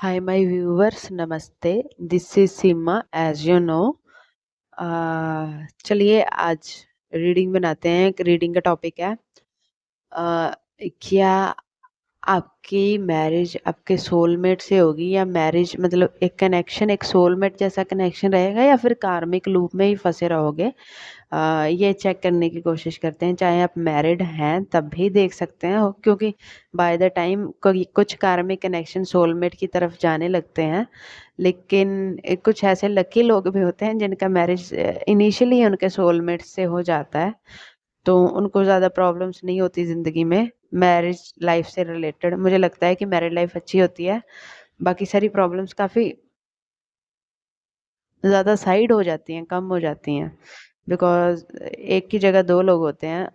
Hi, my viewers. Namaste. This is Sima. As you know, चलिए आज reading बनाते हैं। एक रीडिंग का टॉपिक है क्या आपकी मैरिज आपके सोलमेट से होगी, या मैरिज मतलब एक कनेक्शन एक सोलमेट जैसा कनेक्शन रहेगा, या फिर कार्मिक लूप में ही फंसे रहोगे। ये चेक करने की कोशिश करते हैं। चाहे आप मैरिड हैं तब भी देख सकते हैं, क्योंकि बाय द टाइम कुछ कार्मिक कनेक्शन सोलमेट की तरफ जाने लगते हैं। लेकिन कुछ ऐसे लकी लोग भी होते हैं जिनका मैरिज इनिशियली उनके सोलमेट से हो जाता है, तो उनको ज़्यादा प्रॉब्लम्स नहीं होती ज़िंदगी में मैरिज लाइफ से रिलेटेड। मुझे लगता है कि मैरिड लाइफ अच्छी होती है, बाकी सारी प्रॉब्लम्स काफ़ी ज़्यादा साइड हो जाती हैं, कम हो जाती हैं, बिकॉज़ एक की जगह 2 लोग होते हैं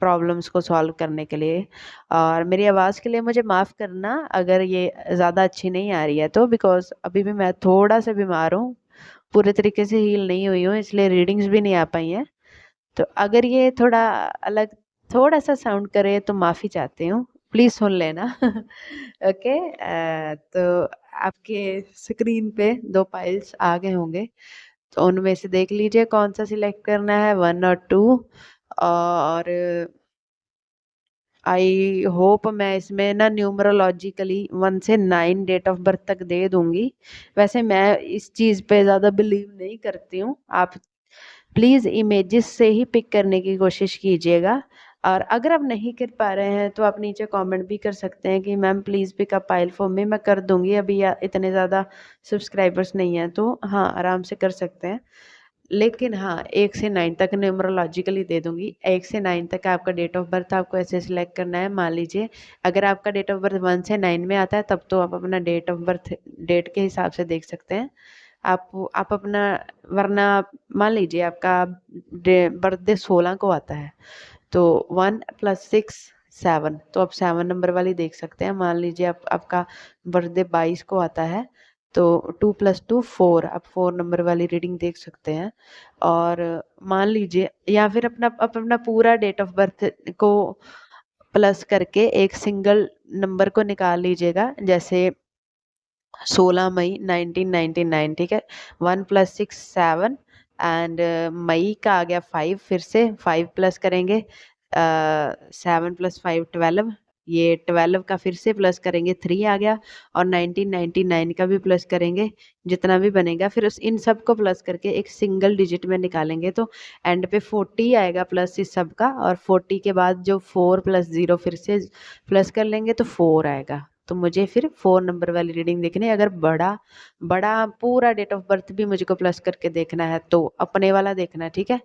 प्रॉब्लम्स को सॉल्व करने के लिए। और मेरी आवाज़ के लिए मुझे माफ़ करना अगर ये ज़्यादा अच्छी नहीं आ रही है तो, बिकॉज़ अभी भी मैं थोड़ा-सा बीमार हूँ, पूरे तरीके से हील नहीं हुई हूँ, इसलिए रीडिंग्स भी नहीं आ पाई हैं। तो अगर ये थोड़ा अलग थोड़ा-सा साउंड करे तो माफ़ी चाहती हूँ, प्लीज़ सुन लेना। ओके। तो आपके स्क्रीन पे 2 पाइल्स आ गए होंगे, तो उनमें से देख लीजिए कौन-सा सिलेक्ट करना है, 1 और 2। और आई होप मैं इसमें ना न्यूमरोलॉजिकली 1 से 9 डेट ऑफ बर्थ तक दे दूँगी। वैसे मैं इस चीज़ पे ज़्यादा बिलीव नहीं करती हूँ। आप प्लीज़ इमेजेस से ही पिक करने की कोशिश कीजिएगा, और अगर आप नहीं कर पा रहे हैं तो आप नीचे कमेंट भी कर सकते हैं कि ma'am please pick a pile for me. मैं कर दूँगी, अभी या इतने ज़्यादा सब्सक्राइबर्स नहीं हैं, तो हाँ, आराम से कर सकते हैं। लेकिन हाँ, 1 से 9 तक न्यूमरोलॉजिकली दे दूँगी। 1 से 9 तक आपका डेट ऑफ बर्थ आपको ऐसे सिलेक्ट करना है। मान लीजिए अगर आपका डेट ऑफ बर्थ 1 से 9 में आता है, तब तो आप अपना डेट ऑफ बर्थ डेट के हिसाब से देख सकते हैं। आप अपना, वरना मान लीजिए आपका बर्थडे 16 को आता है, तो 1 + 6 7, तो आप 7 नंबर वाली देख सकते हैं। मान लीजिए आपका बर्थडे 22 को आता है, तो 2 + 2 4, आप 4 नंबर वाली रीडिंग देख सकते हैं। और मान लीजिए, या फिर अपना पूरा डेट ऑफ बर्थ को प्लस करके एक सिंगल नंबर को निकाल लीजिएगा। जैसे 16 मई 1999, ठीक है। 1 + 6 7, एंड मई का आ गया 5, फिर से 5 प्लस करेंगे, 7 + 5 12, ये 12 का फिर से प्लस करेंगे, 3 आ गया। और 1999 का भी प्लस करेंगे, जितना भी बनेगा फिर उस इन सब को प्लस करके एक सिंगल डिजिट में निकालेंगे, तो एंड पे 40 आएगा प्लस इस सब का। और 40 के बाद जो 4 + 0 फिर से प्लस कर लेंगे तो 4 आएगा। तो मुझे फिर 4 नंबर वाली रीडिंग देखनी है। अगर बड़ा बड़ा पूरा डेट ऑफ बर्थ भी मुझको प्लस करके देखना है तो अपने वाला देखना है, ठीक है।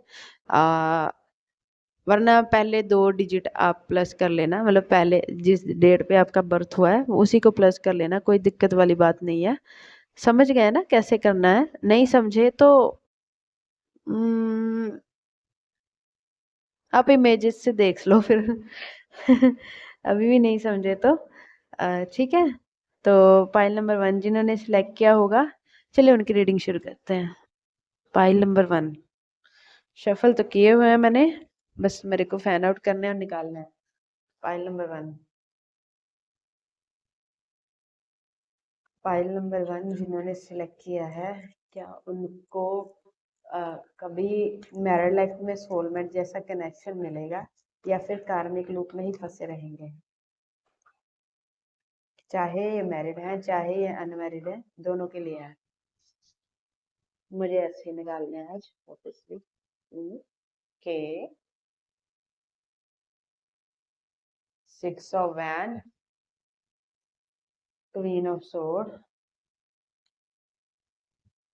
वरना पहले 2 डिजिट आप प्लस कर लेना, मतलब पहले जिस डेट पे आपका बर्थ हुआ है उसी को प्लस कर लेना, कोई दिक्कत वाली बात नहीं है। समझ गए ना कैसे करना है? नहीं समझे तो उम, आप इमेजेस से देख लो फिर। अभी भी नहीं समझे तो ठीक है। तो पाइल नंबर 1 जिन्होंने सिलेक्ट किया होगा, चलिए उनकी रीडिंग शुरू करते हैं। पाइल नंबर 1 शफल तो किए हुए हैं मैंने, बस मेरे को फैन आउट करना है और निकालना है। पाइल नंबर 1, पाइल नंबर 1 जिन्होंने सिलेक्ट किया है, क्या उनको कभी मैरिड लाइफ में सोलमेट जैसा कनेक्शन मिलेगा, या फिर कार्मिक लूप में ही फंसे रहेंगे? चाहे ये मैरिड है चाहे ये अनमैरिड है, दोनों के लिए है। मुझे ऐसे ही निकालने हैं आज ऑब्वियसली। के 6 ऑफ वैन, queen of sword,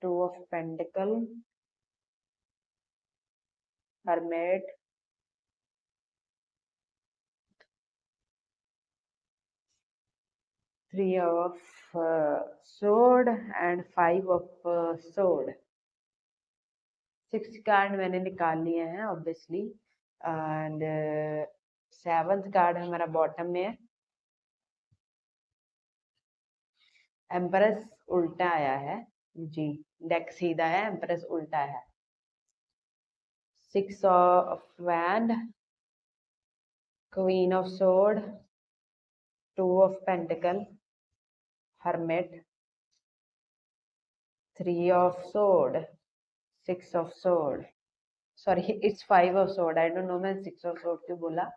2 of pentacle, hermit, 3 of sword and 5 of sword। 6 card मैंने निकाल लिए हैं ऑब्वियसली, एंड 7th कार्ड हमारा बॉटम में है। एम्प्रेस उल्टा आया है जी, डेक सीधा है, एम्प्रेस उल्टा है। 6 of wand, queen of sword, 2 of pentacle, hermit, 3 of sword, 6 of sword, sorry it's 5 of sword, I don't know मैं 6 of sword क्यों बोला।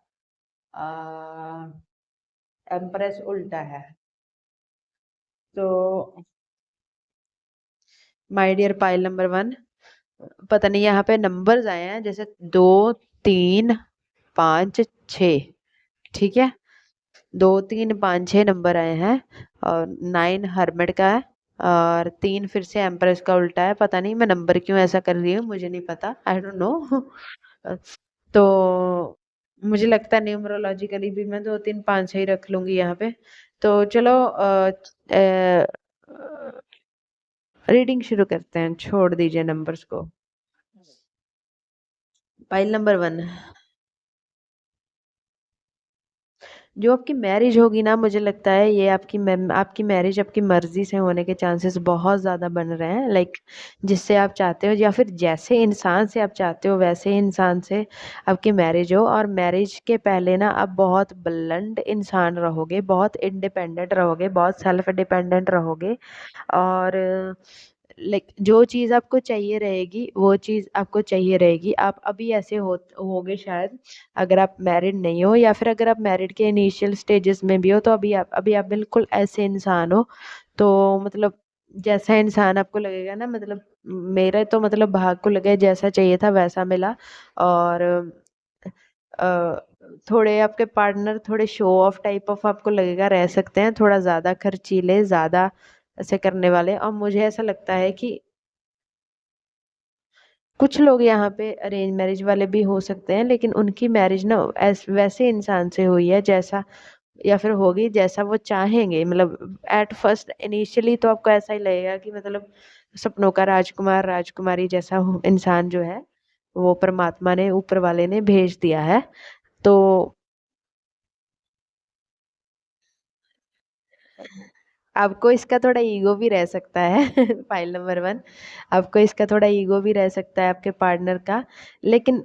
एम्प्रेस उल्टा है। तो माय डियर पाइल नंबर 1, पता नहीं यहाँ पे नंबर्स आए हैं जैसे 2, 3, 5, 6, ठीक है, 2, 3, 5, 6 नंबर आए हैं और 9 हर्मिट का है और 3 फिर से एम्प्रेस का उल्टा है। पता नहीं मैं नंबर क्यों ऐसा कर रही हूँ, मुझे नहीं पता, आई डोंट नो। तो मुझे लगता है न्यूमरोलॉजिकली भी मैं 2, 3, 5 ही रख लूंगी यहाँ पे। तो चलो रीडिंग शुरू करते हैं, छोड़ दीजिए नंबर्स को। पाइल नंबर 1, जो आपकी मैरिज होगी ना, मुझे लगता है ये आपकी मैरिज आपकी मर्जी से होने के चांसेस बहुत ज़्यादा बन रहे हैं। लाइक जिससे आप चाहते हो या फिर जैसे इंसान से आप चाहते हो वैसे ही इंसान से आपकी मैरिज हो। और मैरिज के पहले ना आप बहुत ब्लंट इंसान रहोगे, बहुत इंडिपेंडेंट रहोगे, बहुत सेल्फ डिपेंडेंट रहोगे। और लाइक जो चीज़ आपको चाहिए रहेगी वो चीज़ आपको चाहिए रहेगी। आप अभी ऐसे होगे शायद, अगर आप मैरिड नहीं हो या फिर अगर आप मैरिड के इनिशियल स्टेजेस में भी हो, तो अभी आप बिल्कुल ऐसे इंसान हो। तो मतलब जैसा इंसान आपको लगेगा ना, मतलब मेरे तो मतलब भाग को लगे जैसा चाहिए था वैसा मिला। और अ, थोड़े आपके पार्टनर थोड़े शो ऑफ टाइप ऑफ आपको लगेगा, रह सकते हैं थोड़ा ज़्यादा खर्चीले, ज़्यादा ऐसे करने वाले। और मुझे ऐसा लगता है कि कुछ लोग यहाँ पे अरेंज मैरिज वाले भी हो सकते हैं, लेकिन उनकी मैरिज ना वैसे इंसान से हुई है जैसा, या फिर होगी जैसा वो चाहेंगे। मतलब एट फर्स्ट इनिशियली तो आपको ऐसा ही लगेगा कि मतलब सपनों का राजकुमार राजकुमारी जैसा इंसान जो है वो परमात्मा ने, ऊपर वाले ने भेज दिया है। तो आपको इसका थोड़ा ईगो भी रह सकता है। फाइल नंबर 1, आपको इसका थोड़ा ईगो भी रह सकता है आपके पार्टनर का। लेकिन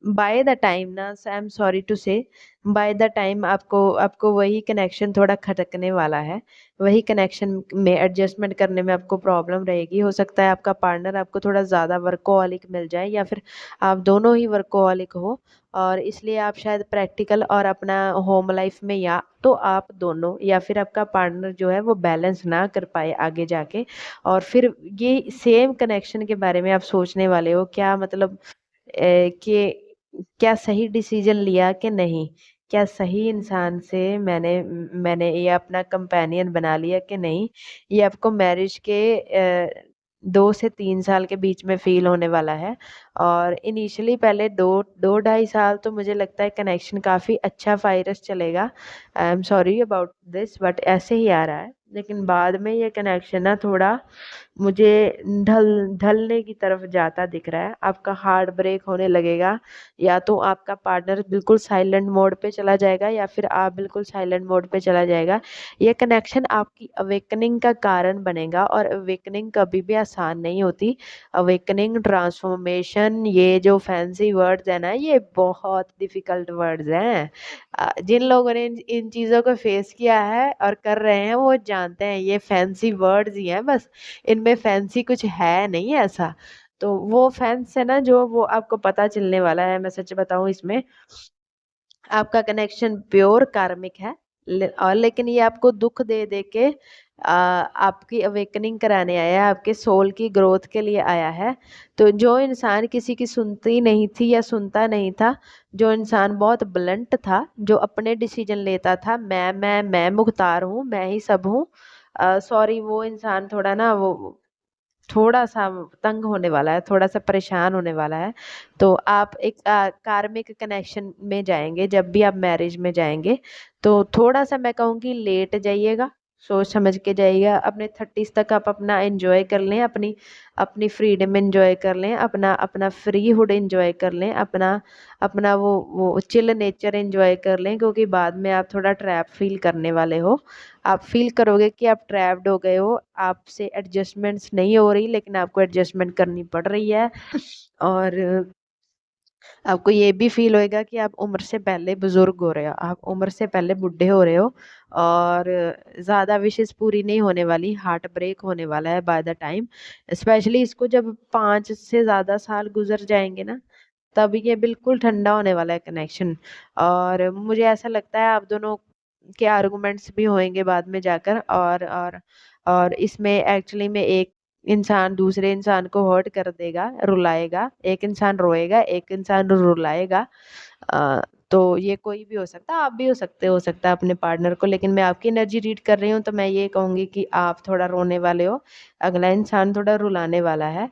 बाय द टाइम ना, आई एम सॉरी टू से, बाय द टाइम आपको आपको वही कनेक्शन थोड़ा खटकने वाला है। वही कनेक्शन में एडजस्टमेंट करने में आपको प्रॉब्लम रहेगी। हो सकता है आपका पार्टनर आपको थोड़ा ज़्यादा वर्कोहॉलिक मिल जाए, या फिर आप दोनों ही वर्कोहॉलिक हो। और इसलिए आप शायद प्रैक्टिकल और अपना होम लाइफ में, या तो आप दोनों या फिर आपका पार्टनर जो है वो बैलेंस ना कर पाए आगे जाके। और फिर ये सेम कनेक्शन के बारे में आप सोचने वाले हो क्या, मतलब कि क्या सही डिसीजन लिया कि नहीं, क्या सही इंसान से मैंने मैंने ये अपना कंपेनियन बना लिया कि नहीं। ये आपको मैरिज के 2 से 3 साल के बीच में फील होने वाला है। और इनिशियली पहले 2-2 ढाई साल तो मुझे लगता है कनेक्शन काफ़ी अच्छा फाइरस चलेगा। I am sorry about this, but ऐसे ही आ रहा है। लेकिन बाद में ये कनेक्शन ना थोड़ा मुझे ढल ढलने की तरफ जाता दिख रहा है। आपका हार्ट ब्रेक होने लगेगा, या तो आपका पार्टनर बिल्कुल साइलेंट मोड पे चला जाएगा या फिर आप बिल्कुल साइलेंट मोड पे चला जाएगा। ये कनेक्शन आपकी अवेकनिंग का कारण बनेगा, और अवेकनिंग कभी भी आसान नहीं होती। अवेकनिंग, ट्रांसफॉर्मेशन, ये जो फैंसी वर्ड्स है ना, ये बहुत डिफिकल्ट वर्ड्स हैं। जिन लोगों ने इन चीज़ों को फेस किया है और कर रहे हैं वो जानते हैं ये फैंसी वर्ड्स ही हैं बस, इनमें फैंसी कुछ है नहीं ऐसा। तो वो फैंस है ना जो वो आपको पता चलने वाला है। मैं सच बताऊं, इसमें आपका कनेक्शन प्योर कार्मिक है। और लेकिन ये आपको दुख दे दे के आपकी अवेकनिंग कराने आया है, आपके सोल की ग्रोथ के लिए आया है। तो जो इंसान किसी की सुनती नहीं थी या सुनता नहीं था, जो इंसान बहुत ब्लंट था, जो अपने डिसीजन लेता था, मैं मुख्तार हूँ, मैं ही सब हूँ, सॉरी, वो इंसान थोड़ा ना वो थोड़ा सा तंग होने वाला है, थोड़ा सा परेशान होने वाला है। तो आप एक कार्मिक कनेक्शन में जाएंगे जब भी आप मैरिज में जाएंगे। तो थोड़ा सा मैं कहूँगी लेट जाइएगा, सोच समझ के जाइएगा। अपने 30s तक आप अपना एंजॉय कर लें, अपनी अपनी फ्रीडम एंजॉय कर लें, अपना अपना फ्री हुड एंजॉय कर लें, अपना अपना वो चिल नेचर एंजॉय कर लें। क्योंकि बाद में आप थोड़ा ट्रैप फील करने वाले हो। आप फील करोगे कि आप ट्रैप्ड हो गए हो, आपसे एडजस्टमेंट्स नहीं हो रही, लेकिन आपको एडजस्टमेंट करनी पड़ रही है। और आपको ये भी फील होएगा कि आप उम्र से पहले बुजुर्ग हो रहे हो, आप उम्र से पहले बुढ़े हो रहे हो। और ज्यादा विशेष पूरी नहीं होने वाली, हार्ट ब्रेक होने वाला है बाय द टाइम। स्पेशली इसको जब 5 से ज्यादा साल गुजर जाएंगे ना, तब ये बिल्कुल ठंडा होने वाला है कनेक्शन। और मुझे ऐसा लगता है आप दोनों के आर्गुमेंट्स भी होंगे बाद में जाकर। और इसमें एक्चुअली में एक इंसान दूसरे इंसान को हर्ट कर देगा, रुलाएगा, एक इंसान रोएगा, एक इंसान रुलाएगा। अ, तो ये कोई भी हो सकता है, आप भी हो सकता है अपने पार्टनर को। लेकिन मैं आपकी एनर्जी रीड कर रही हूँ तो मैं ये कहूंगी कि आप थोड़ा रोने वाले हो, अगला इंसान थोड़ा रुलाने वाला है।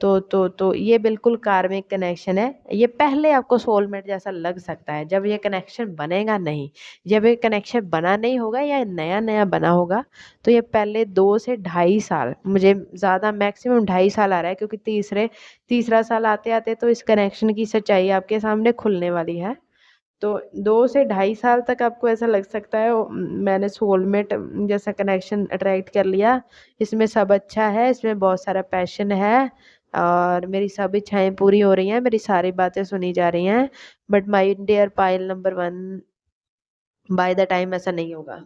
तो ये बिल्कुल कार्मिक कनेक्शन है। ये पहले आपको सोलमेट जैसा लग सकता है, जब ये कनेक्शन बनेगा नहीं। जब ये कनेक्शन बना नहीं होगा या नया नया बना होगा, तो ये पहले 2 से ढाई साल, मुझे ज्यादा मैक्सिमम 2.5 साल आ रहा है, क्योंकि तीसरा साल आते आते तो इस कनेक्शन की सच्चाई आपके सामने खुलने वाली है। तो 2 से ढाई साल तक आपको ऐसा लग सकता है मैंने सोलमेट जैसा कनेक्शन अट्रैक्ट कर लिया, इसमें सब अच्छा है, इसमें बहुत सारा पैशन है, और मेरी सब इच्छाएं पूरी हो रही हैं, मेरी सारी बातें सुनी जा रही हैं। But my dear pile number 1, by the time ऐसा नहीं होगा।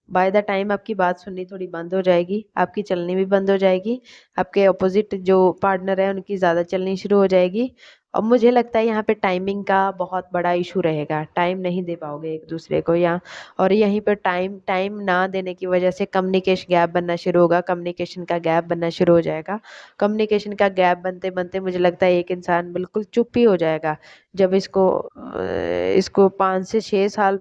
बाय द टाइम आपकी बात सुननी थोड़ी बंद हो जाएगी, आपकी चलनी भी बंद हो जाएगी, आपके अपोजिट जो पार्टनर है उनकी ज़्यादा चलनी शुरू हो जाएगी। और मुझे लगता है यहाँ पे टाइमिंग का बहुत बड़ा इशू रहेगा, टाइम नहीं दे पाओगे एक दूसरे को यहाँ। और यहीं पर टाइम टाइम ना देने की वजह से कम्युनिकेशन गैप बनना शुरू होगा, कम्युनिकेशन का गैप बनना शुरू हो जाएगा। कम्युनिकेशन का गैप बनते बनते मुझे लगता है एक इंसान बिल्कुल चुप ही हो जाएगा। जब इसको 5 से 6 साल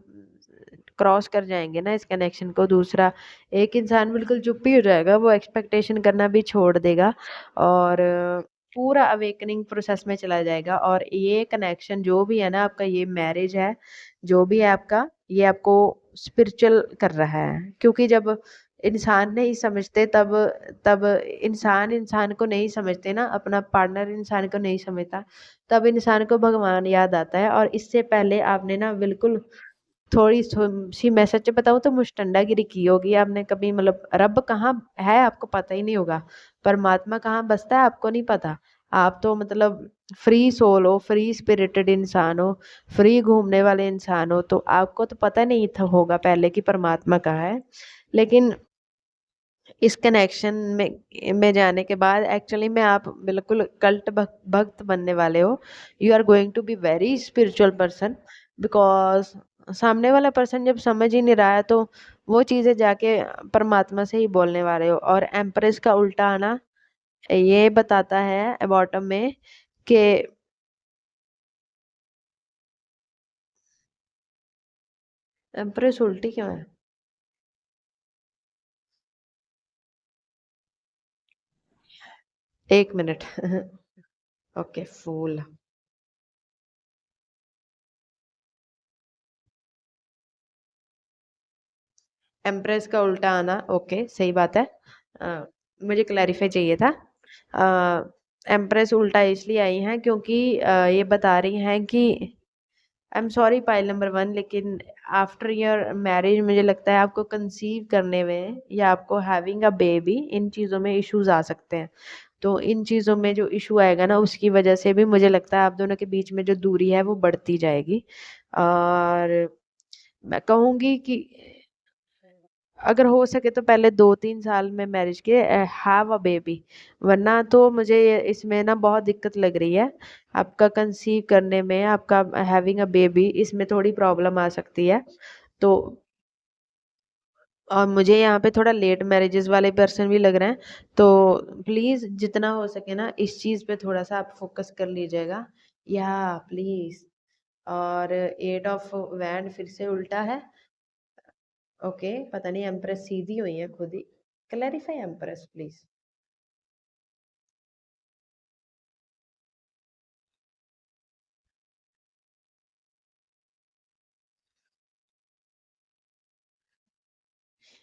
क्रॉस कर जाएंगे ना इस कनेक्शन को, दूसरा एक इंसान बिल्कुल चुप ही हो जाएगा, वो एक्सपेक्टेशन करना भी छोड़ देगा। और पूरा अवेकनिंग प्रोसेस में चला जाएगा। और ये कनेक्शन जो भी है ना आपका, ये मैरिज है जो भी है आपका, ये आपको स्पिरिचुअल कर रहा है। क्योंकि जब इंसान नहीं समझते, तब तब इंसान इंसान को नहीं समझते ना, अपना पार्टनर इंसान को नहीं समझता, तब इंसान को भगवान याद आता है। और इससे पहले आपने ना बिल्कुल थोड़ी सी, मैं सच बताऊं तो मुस्टंडागिरी की होगी आपने कभी। मतलब रब कहाँ है आपको पता ही नहीं होगा, परमात्मा कहाँ बसता है आपको नहीं पता। आप तो मतलब फ्री सोल हो, फ्री स्पिरिटेड इंसान हो, फ्री घूमने वाले इंसान हो, तो आपको तो पता नहीं था होगा पहले कि परमात्मा कहाँ है। लेकिन इस कनेक्शन में जाने के बाद एक्चुअली में आप बिल्कुल कल्ट भक्त बनने वाले हो। You are going to be very spiritual person, because सामने वाला पर्सन जब समझ ही नहीं रहा है, तो वो चीजें जाके परमात्मा से ही बोलने वाले हो। और एम्प्रेस का उल्टा आना ये बताता है बॉटम में कि एम्प्रेस उल्टी क्यों है। 1 मिनट। ओके फूल। एम्प्रेस का उल्टा आना, ओके सही बात है। अ, मुझे क्लैरिफाई चाहिए था। एम्प्रेस उल्टा इसलिए आई हैं क्योंकि ये बता रही हैं कि I am sorry pile number 1, लेकिन आफ्टर योर मैरिज मुझे लगता है आपको कंसीव करने में या आपको हैविंग अ बेबी, इन चीज़ों में इश्यूज आ सकते हैं। तो इन चीज़ों में जो इशू आएगा ना, उसकी वजह से भी मुझे लगता है आप दोनों के बीच में जो दूरी है वो बढ़ती जाएगी। और मैं कहूँगी कि अगर हो सके तो पहले 2-3 साल में मैरिज के हैव अ बेबी, वरना तो मुझे इसमें ना बहुत दिक्कत लग रही है। आपका कंसीव करने में, आपका हैविंग अ बेबी, इसमें थोड़ी प्रॉब्लम आ सकती है। तो और मुझे यहाँ पे थोड़ा लेट मैरिजेस वाले पर्सन भी लग रहे हैं। तो प्लीज जितना हो सके ना इस चीज पे थोड़ा सा आप फोकस कर लीजिएगा, या प्लीज। और 8 ऑफ वैंड फिर से उल्टा है। ओके, पता नहीं एम्प्रेस सीधी हुई है खुद ही। Clarify empress please.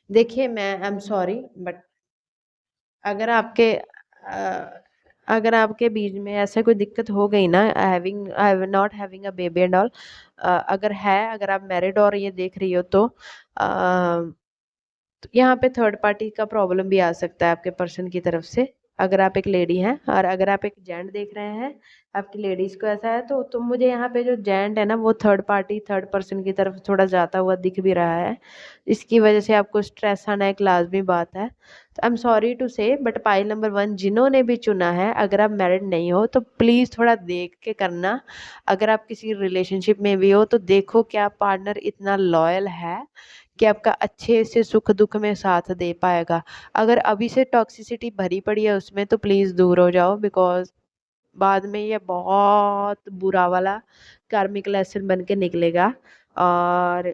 देखिए मैं आई एम सॉरी, बट अगर आपके अगर आपके बीच में ऐसा कोई दिक्कत हो गई ना, having not having a baby and all, अगर है, अगर आप मैरिड और ये देख रही हो, तो यहाँ पे थर्ड पार्टी का प्रॉब्लम भी आ सकता है आपके पर्सन की तरफ से। अगर आप एक लेडी हैं, और अगर आप एक जेंट देख रहे हैं, आपकी लेडीज को ऐसा है तो मुझे यहाँ पे जो जेंट है ना वो थर्ड पार्टी थर्ड पर्सन की तरफ थोड़ा जाता हुआ दिख भी रहा है। इसकी वजह से आपको स्ट्रेस आना एक लाजमी बात है। तो आई एम सॉरी टू से, बट पाइल नंबर 1 जिन्होंने भी चुना है, अगर आप मैरिड नहीं हो तो प्लीज़ थोड़ा देख के करना। अगर आप किसी रिलेशनशिप में भी हो तो देखो क्या पार्टनर इतना लॉयल है कि आपका अच्छे से सुख दुख में साथ दे पाएगा। अगर अभी से टॉक्सिसिटी भरी पड़ी है उसमें तो प्लीज़ दूर हो जाओ, बिकॉज बाद में ये बहुत बुरा वाला कार्मिक लेसन बन के निकलेगा। और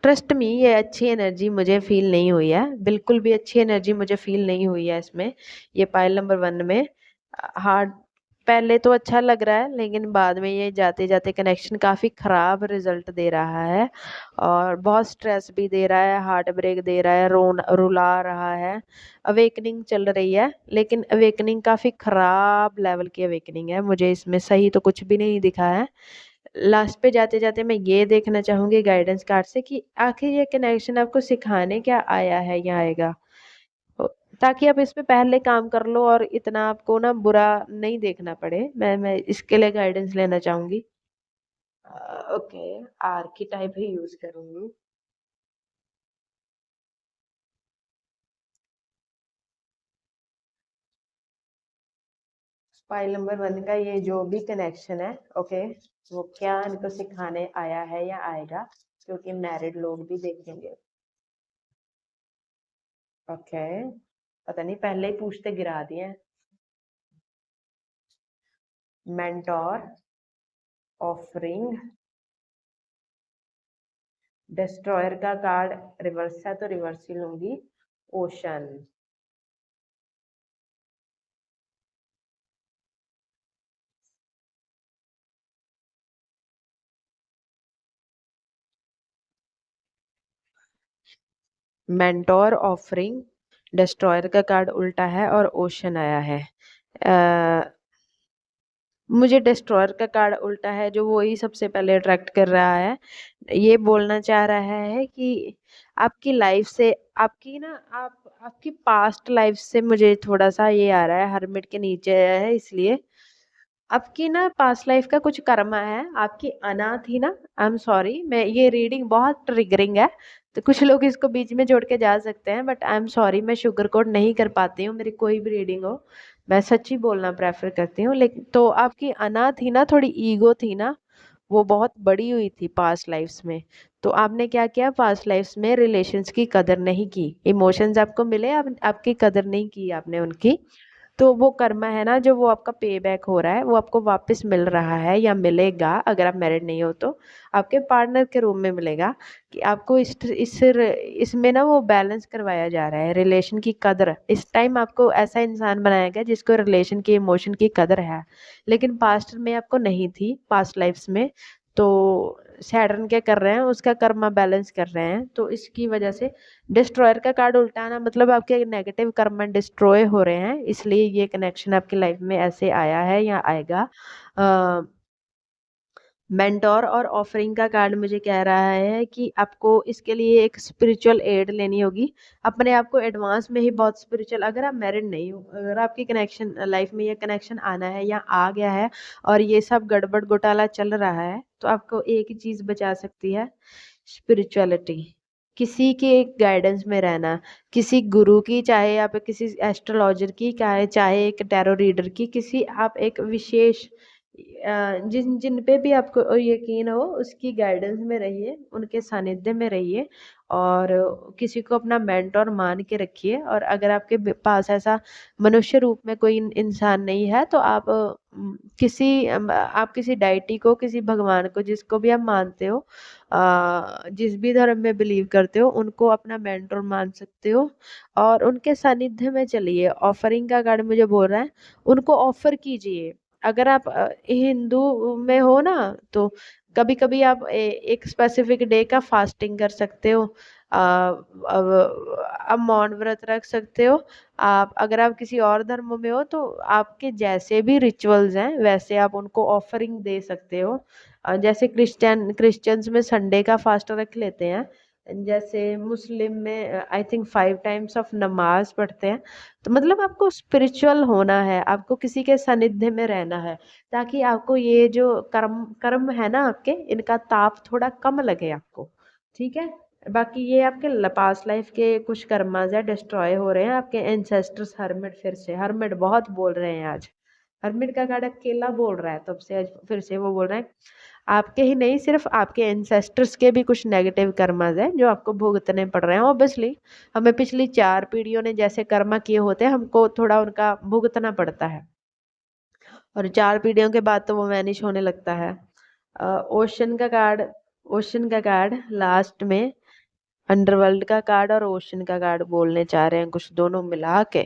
ट्रस्ट मी, ये अच्छी एनर्जी मुझे फील नहीं हुई है, बिल्कुल भी अच्छी एनर्जी मुझे फील नहीं हुई है इसमें, ये पाइल नंबर 1 में। हार्ड पहले तो अच्छा लग रहा है, लेकिन बाद में ये जाते जाते कनेक्शन काफ़ी ख़राब रिजल्ट दे रहा है, और बहुत स्ट्रेस भी दे रहा है, हार्ट ब्रेक दे रहा है, रुला रहा है। अवेकनिंग चल रही है, लेकिन अवेकनिंग काफ़ी ख़राब लेवल की अवेकनिंग है, मुझे इसमें सही तो कुछ भी नहीं दिखा है। लास्ट पे जाते जाते मैं ये देखना चाहूंगी गाइडेंस कार्ड से कि आखिर ये कनेक्शन आपको सिखाने क्या आया है या आएगा, तो ताकि आप इस पे पहले काम कर लो और इतना आपको ना बुरा नहीं देखना पड़े। मैं इसके लिए गाइडेंस लेना चाहूंगी। ओके, आर्किटाइप ही यूज करूंगी। फाइल नंबर 1 का ये जो भी कनेक्शन है, ओके, वो क्या इनको सिखाने आया है या आएगा, क्योंकि मैरिड लोग भी देखेंगे। ओके, पता नहीं पहले ही पूछते गिरा दिए। मेंटोर, ऑफरिंग, डिस्ट्रॉयर का कार्ड रिवर्स है तो रिवर्स ही लूंगी। ओशन, मेंटोर, ऑफरिंग, डिस्ट्रॉयर का कार्ड उल्टा है और ओशन आया है। मुझे डिस्ट्रॉयर का कार्ड उल्टा है, जो वही सबसे पहले अट्रैक्ट कर रहा है। ये बोलना चाह रहा है कि आपकी लाइफ से, आपकी ना आपकी पास्ट लाइफ से मुझे थोड़ा सा ये आ रहा है, हर्मिट के नीचे है इसलिए। आपकी ना पास्ट लाइफ का कुछ कर्मा है, आपकी अनाथ ही ना। आई एम सॉरी, मैं ये रीडिंग बहुत ट्रिगरिंग है, तो कुछ लोग इसको बीच में जोड़ के जा सकते हैं, बट आई एम सॉरी, मैं शुगर कोड नहीं कर पाती हूँ, मेरी कोई भी रीडिंग हो, मैं सच्ची बोलना प्रेफर करती हूँ। लेकिन तो आपकी अनाथ थी ना, थोड़ी ईगो थी ना, वो बहुत बड़ी हुई थी पास्ट लाइफ्स में। तो आपने क्या किया, पास्ट लाइफ्स में रिलेशंस की कदर नहीं की, इमोशंस आपको मिले, आपकी कदर नहीं की आपने उनकी। तो वो कर्मा है ना, जो वो आपका पे बैक हो रहा है, वो आपको वापस मिल रहा है या मिलेगा, अगर आप मैरिड नहीं हो तो आपके पार्टनर के रूप में मिलेगा। कि आपको इसमें ना वो बैलेंस करवाया जा रहा है, रिलेशन की कदर इस टाइम आपको ऐसा इंसान बनाया गया जिसको रिलेशन की इमोशन की कदर है, लेकिन पास्ट में आपको नहीं थी, पास्ट लाइफ्स में। तो सैटर्न क्या कर रहे हैं, उसका कर्मा बैलेंस कर रहे हैं, तो इसकी वजह से डिस्ट्रॉयर का कार्ड उल्टाना मतलब आपके नेगेटिव कर्म डिस्ट्रॉय हो रहे हैं, इसलिए ये कनेक्शन आपकी लाइफ में ऐसे आया है या आएगा। मेंटोर और ऑफरिंग का कार्ड मुझे कह रहा है कि आपको इसके लिए एक स्पिरिचुअल एड लेनी होगी, अपने आप को एडवांस में ही बहुत स्पिरिचुअल। अगर आप मैरिड नहीं हो, अगर आपकी कनेक्शन लाइफ में ये कनेक्शन आना है या आ गया है और ये सब गड़बड़ घोटाला चल रहा है, तो आपको एक ही चीज़ बचा सकती है, स्पिरिचुअलिटी। किसी के गाइडेंस में रहना, किसी गुरु की, चाहे आप किसी एस्ट्रोलॉजर की, चाहे एक टैरो रीडर की, किसी आप एक विशेष जिन जिन पे भी आपको यकीन हो उसकी गाइडेंस में रहिए, उनके सानिध्य में रहिए, और किसी को अपना मेंटोर मान के रखिए। और अगर आपके पास ऐसा मनुष्य रूप में कोई इंसान नहीं है तो आप आप किसी डाइटी को, किसी भगवान को, जिसको भी आप मानते हो, जिस भी धर्म में बिलीव करते हो, उनको अपना मेंटोर मान सकते हो और उनके सानिध्य में चलिए। ऑफरिंग का कार्ड मुझे बोल रहा है, उनको ऑफर कीजिए। अगर आप हिंदू में हो ना, तो कभी कभी आप एक स्पेसिफिक डे का फास्टिंग कर सकते हो, अब मौन व्रत रख सकते हो। आप अगर आप किसी और धर्म में हो तो आपके जैसे भी रिचुअल्स हैं वैसे आप उनको ऑफरिंग दे सकते हो। जैसे क्रिश्चियंस में संडे का फास्ट रख लेते हैं, जैसे मुस्लिम में आई थिंक 5 टाइम्स ऑफ नमाज पढ़ते हैं। तो मतलब आपको स्पिरिचुअल होना है, आपको किसी के सानिध्य में रहना है, ताकि आपको ये जो कर्म कर्म है ना आपके, इनका ताप थोड़ा कम लगे आपको। ठीक है। बाकी ये आपके पास्ट लाइफ के कुछ कर्मास है डिस्ट्रॉय हो रहे हैं, आपके एंसेस्टर्स हर्मिट, फिर से हर्मिट बहुत बोल रहे हैं आज। हर्मिट का कार्ड अकेला बोल रहा है तब से, आज फिर से वो बोल रहा है आपके ही नहीं, सिर्फ आपके एंसेस्टर्स के भी कुछ नेगेटिव कर्मास हैं जो आपको भुगतने पड़ रहे हैं। ऑब्वियसली हमें पिछली 4 पीढ़ियों ने जैसे कर्मा किए होते हैं, हमको थोड़ा उनका भुगतना पड़ता है, और 4 पीढ़ियों के बाद तो वो वैनिश होने लगता है। ओशन का कार्ड, ओशन का कार्ड लास्ट में, अंडरवर्ल्ड का कार्ड और ओशन का कार्ड बोलने चाह रहे हैं कुछ, दोनों मिला के।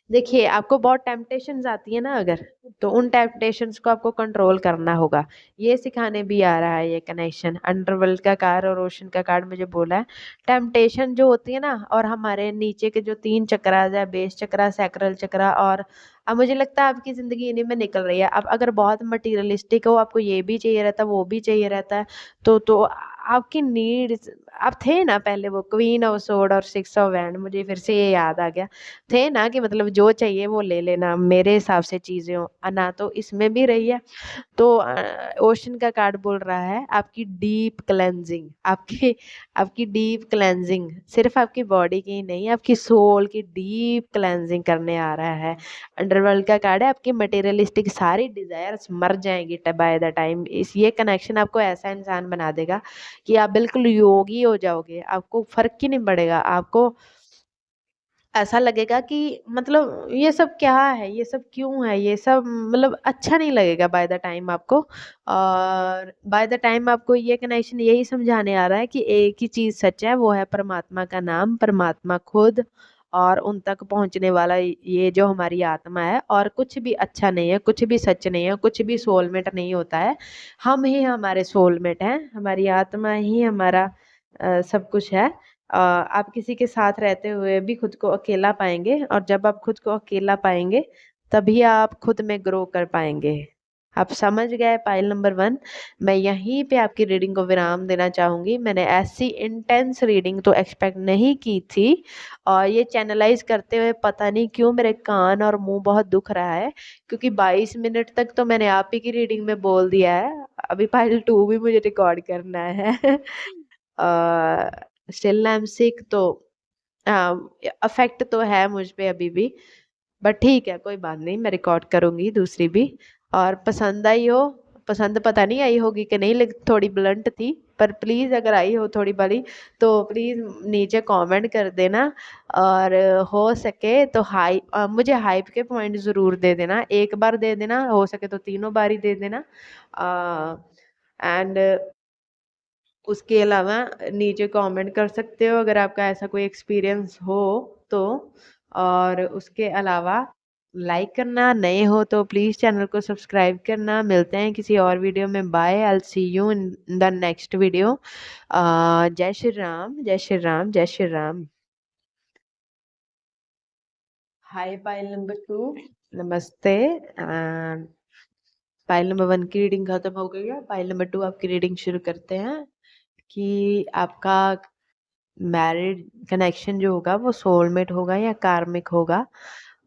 देखिए आपको बहुत टेम्पटेशंस आती है ना अगर, तो उन टेम्पटेशंस को आपको कंट्रोल करना होगा। ये सिखाने भी आ रहा है ये कनेक्शन, अंडरवर्ल्ड का कार्ड और ओशन का कार्ड मुझे बोला है। टेम्पटेशन जो होती है ना, और हमारे नीचे के जो 3 चक्रास है, बेस चक्रा, सैक्रल चक्रा, और अब मुझे लगता है आपकी जिंदगी इन्हीं में निकल रही है। अब अगर बहुत मटीरियलिस्टिक हो, आपको ये भी चाहिए रहता है, वो भी चाहिए रहता है, तो आपकी नीड्स, आप थे ना पहले वो क्वीन ऑफ सोर्ड और 6 ऑफ वैंड, मुझे फिर से ये याद आ गया, थे ना कि मतलब जो चाहिए वो ले लेना मेरे हिसाब से चीजें हो ना, तो इसमें भी रही है। तो ओशन का कार्ड बोल रहा है आपकी डीप क्लेंजिंग, आपकी आपकी डीप क्लेंजिंग, सिर्फ आपकी बॉडी की ही नहीं, आपकी सोल की डीप क्लेंजिंग करने आ रहा है। अंडरवर्ल्ड का कार्ड है आपकी मटेरियलिस्टिक सारी डिजायर्स मर जाएंगी बाय द टाइम, इस ये कनेक्शन आपको ऐसा इंसान बना देगा कि आप बिल्कुल योगी हो जाओगे, आपको फर्क ही नहीं पड़ेगा, आपको ऐसा लगेगा कि मतलब ये सब क्या है, ये सब क्यों है, ये सब मतलब अच्छा नहीं लगेगा बाय द टाइम आपको। और बाय द टाइम आपको ये कनेक्शन यही समझाने आ रहा है कि एक ही चीज सच है, वो है परमात्मा का नाम, परमात्मा खुद, और उन तक पहुंचने वाला ये जो हमारी आत्मा है, और कुछ भी अच्छा नहीं है, कुछ भी सच नहीं है, कुछ भी सोलमेट नहीं होता है। हम ही हमारे सोलमेट हैं, हमारी आत्मा ही हमारा सब कुछ है। आप किसी के साथ रहते हुए भी खुद को अकेला पाएंगे, और जब आप खुद को अकेला पाएंगे तभी आप खुद में ग्रो कर पाएंगे। आप समझ गए पाइल नंबर 1। मैं यहीं पे आपकी रीडिंग को विराम देना चाहूंगी, मैंने ऐसी इंटेंस रीडिंग तो एक्सपेक्ट नहीं की थी, और ये चैनलाइज करते हुए पता नहीं क्यों मेरे कान और मुंह बहुत दुख रहा है, क्योंकि 22 मिनट तक तो मैंने आप ही की रीडिंग में बोल दिया है, अभी पाइल 2 भी मुझे रिकॉर्ड करना है। स्टिल आई एम सिक, तो अफेक्ट तो है मुझ पे अभी भी, बट ठीक है कोई बात नहीं, मैं रिकॉर्ड करूंगी दूसरी भी। और पसंद आई हो, पसंद पता नहीं आई होगी कि नहीं, लेकिन थोड़ी ब्लंट थी, पर प्लीज अगर आई हो थोड़ी बड़ी, तो प्लीज नीचे कमेंट कर देना। और हो सके तो मुझे हाइप के पॉइंट जरूर दे देना, एक बार दे देना, हो सके तो तीनों बार ही दे देना। एंड उसके अलावा नीचे कमेंट कर सकते हो अगर आपका ऐसा कोई एक्सपीरियंस हो तो। और उसके अलावा लाइक करना, नए हो तो प्लीज़ चैनल को सब्सक्राइब करना। मिलते हैं किसी और वीडियो में, bye, I will see you in the next video. जय श्री राम, जय श्री राम, जय Shri Ram. Hi pile number 2, नमस्ते। पाइल नंबर 1 की रीडिंग खत्म हो गई है, पाइल नंबर 2 आपकी रीडिंग शुरू करते हैं कि आपका मैरिड कनेक्शन जो होगा वो सोलमेट होगा या कार्मिक होगा,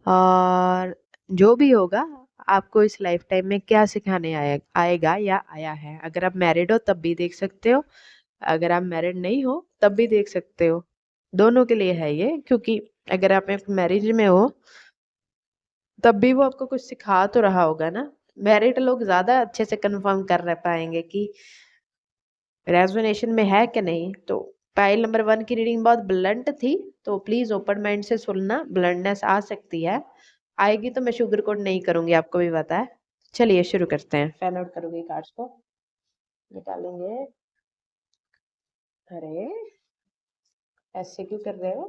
और जो भी होगा आपको इस लाइफ टाइम में क्या सिखाने आएगा या आया है। अगर आप मैरिड हो तब भी देख सकते हो, अगर आप मैरिड नहीं हो तब भी देख सकते हो, दोनों के लिए है ये, क्योंकि अगर आप एक मैरिज में हो तब भी वो आपको कुछ सिखा तो रहा होगा ना। मैरिड लोग ज्यादा अच्छे से कंफर्म कर रह पाएंगे कि रेजोनेशन में है कि नहीं। तो फाइल नंबर 1 की रीडिंग बहुत ब्लंट थी, तो प्लीज ओपन माइंड से सुनना, ब्लंटनेस आ सकती है, आएगी तो मैं शुगर कोट नहीं करूंगी, आपको भी पता है। चलिए शुरू करते हैं, फैन आउट करूंगी कार्ड्स को, निकालेंगे। अरे ऐसे क्यों कर रहे हो?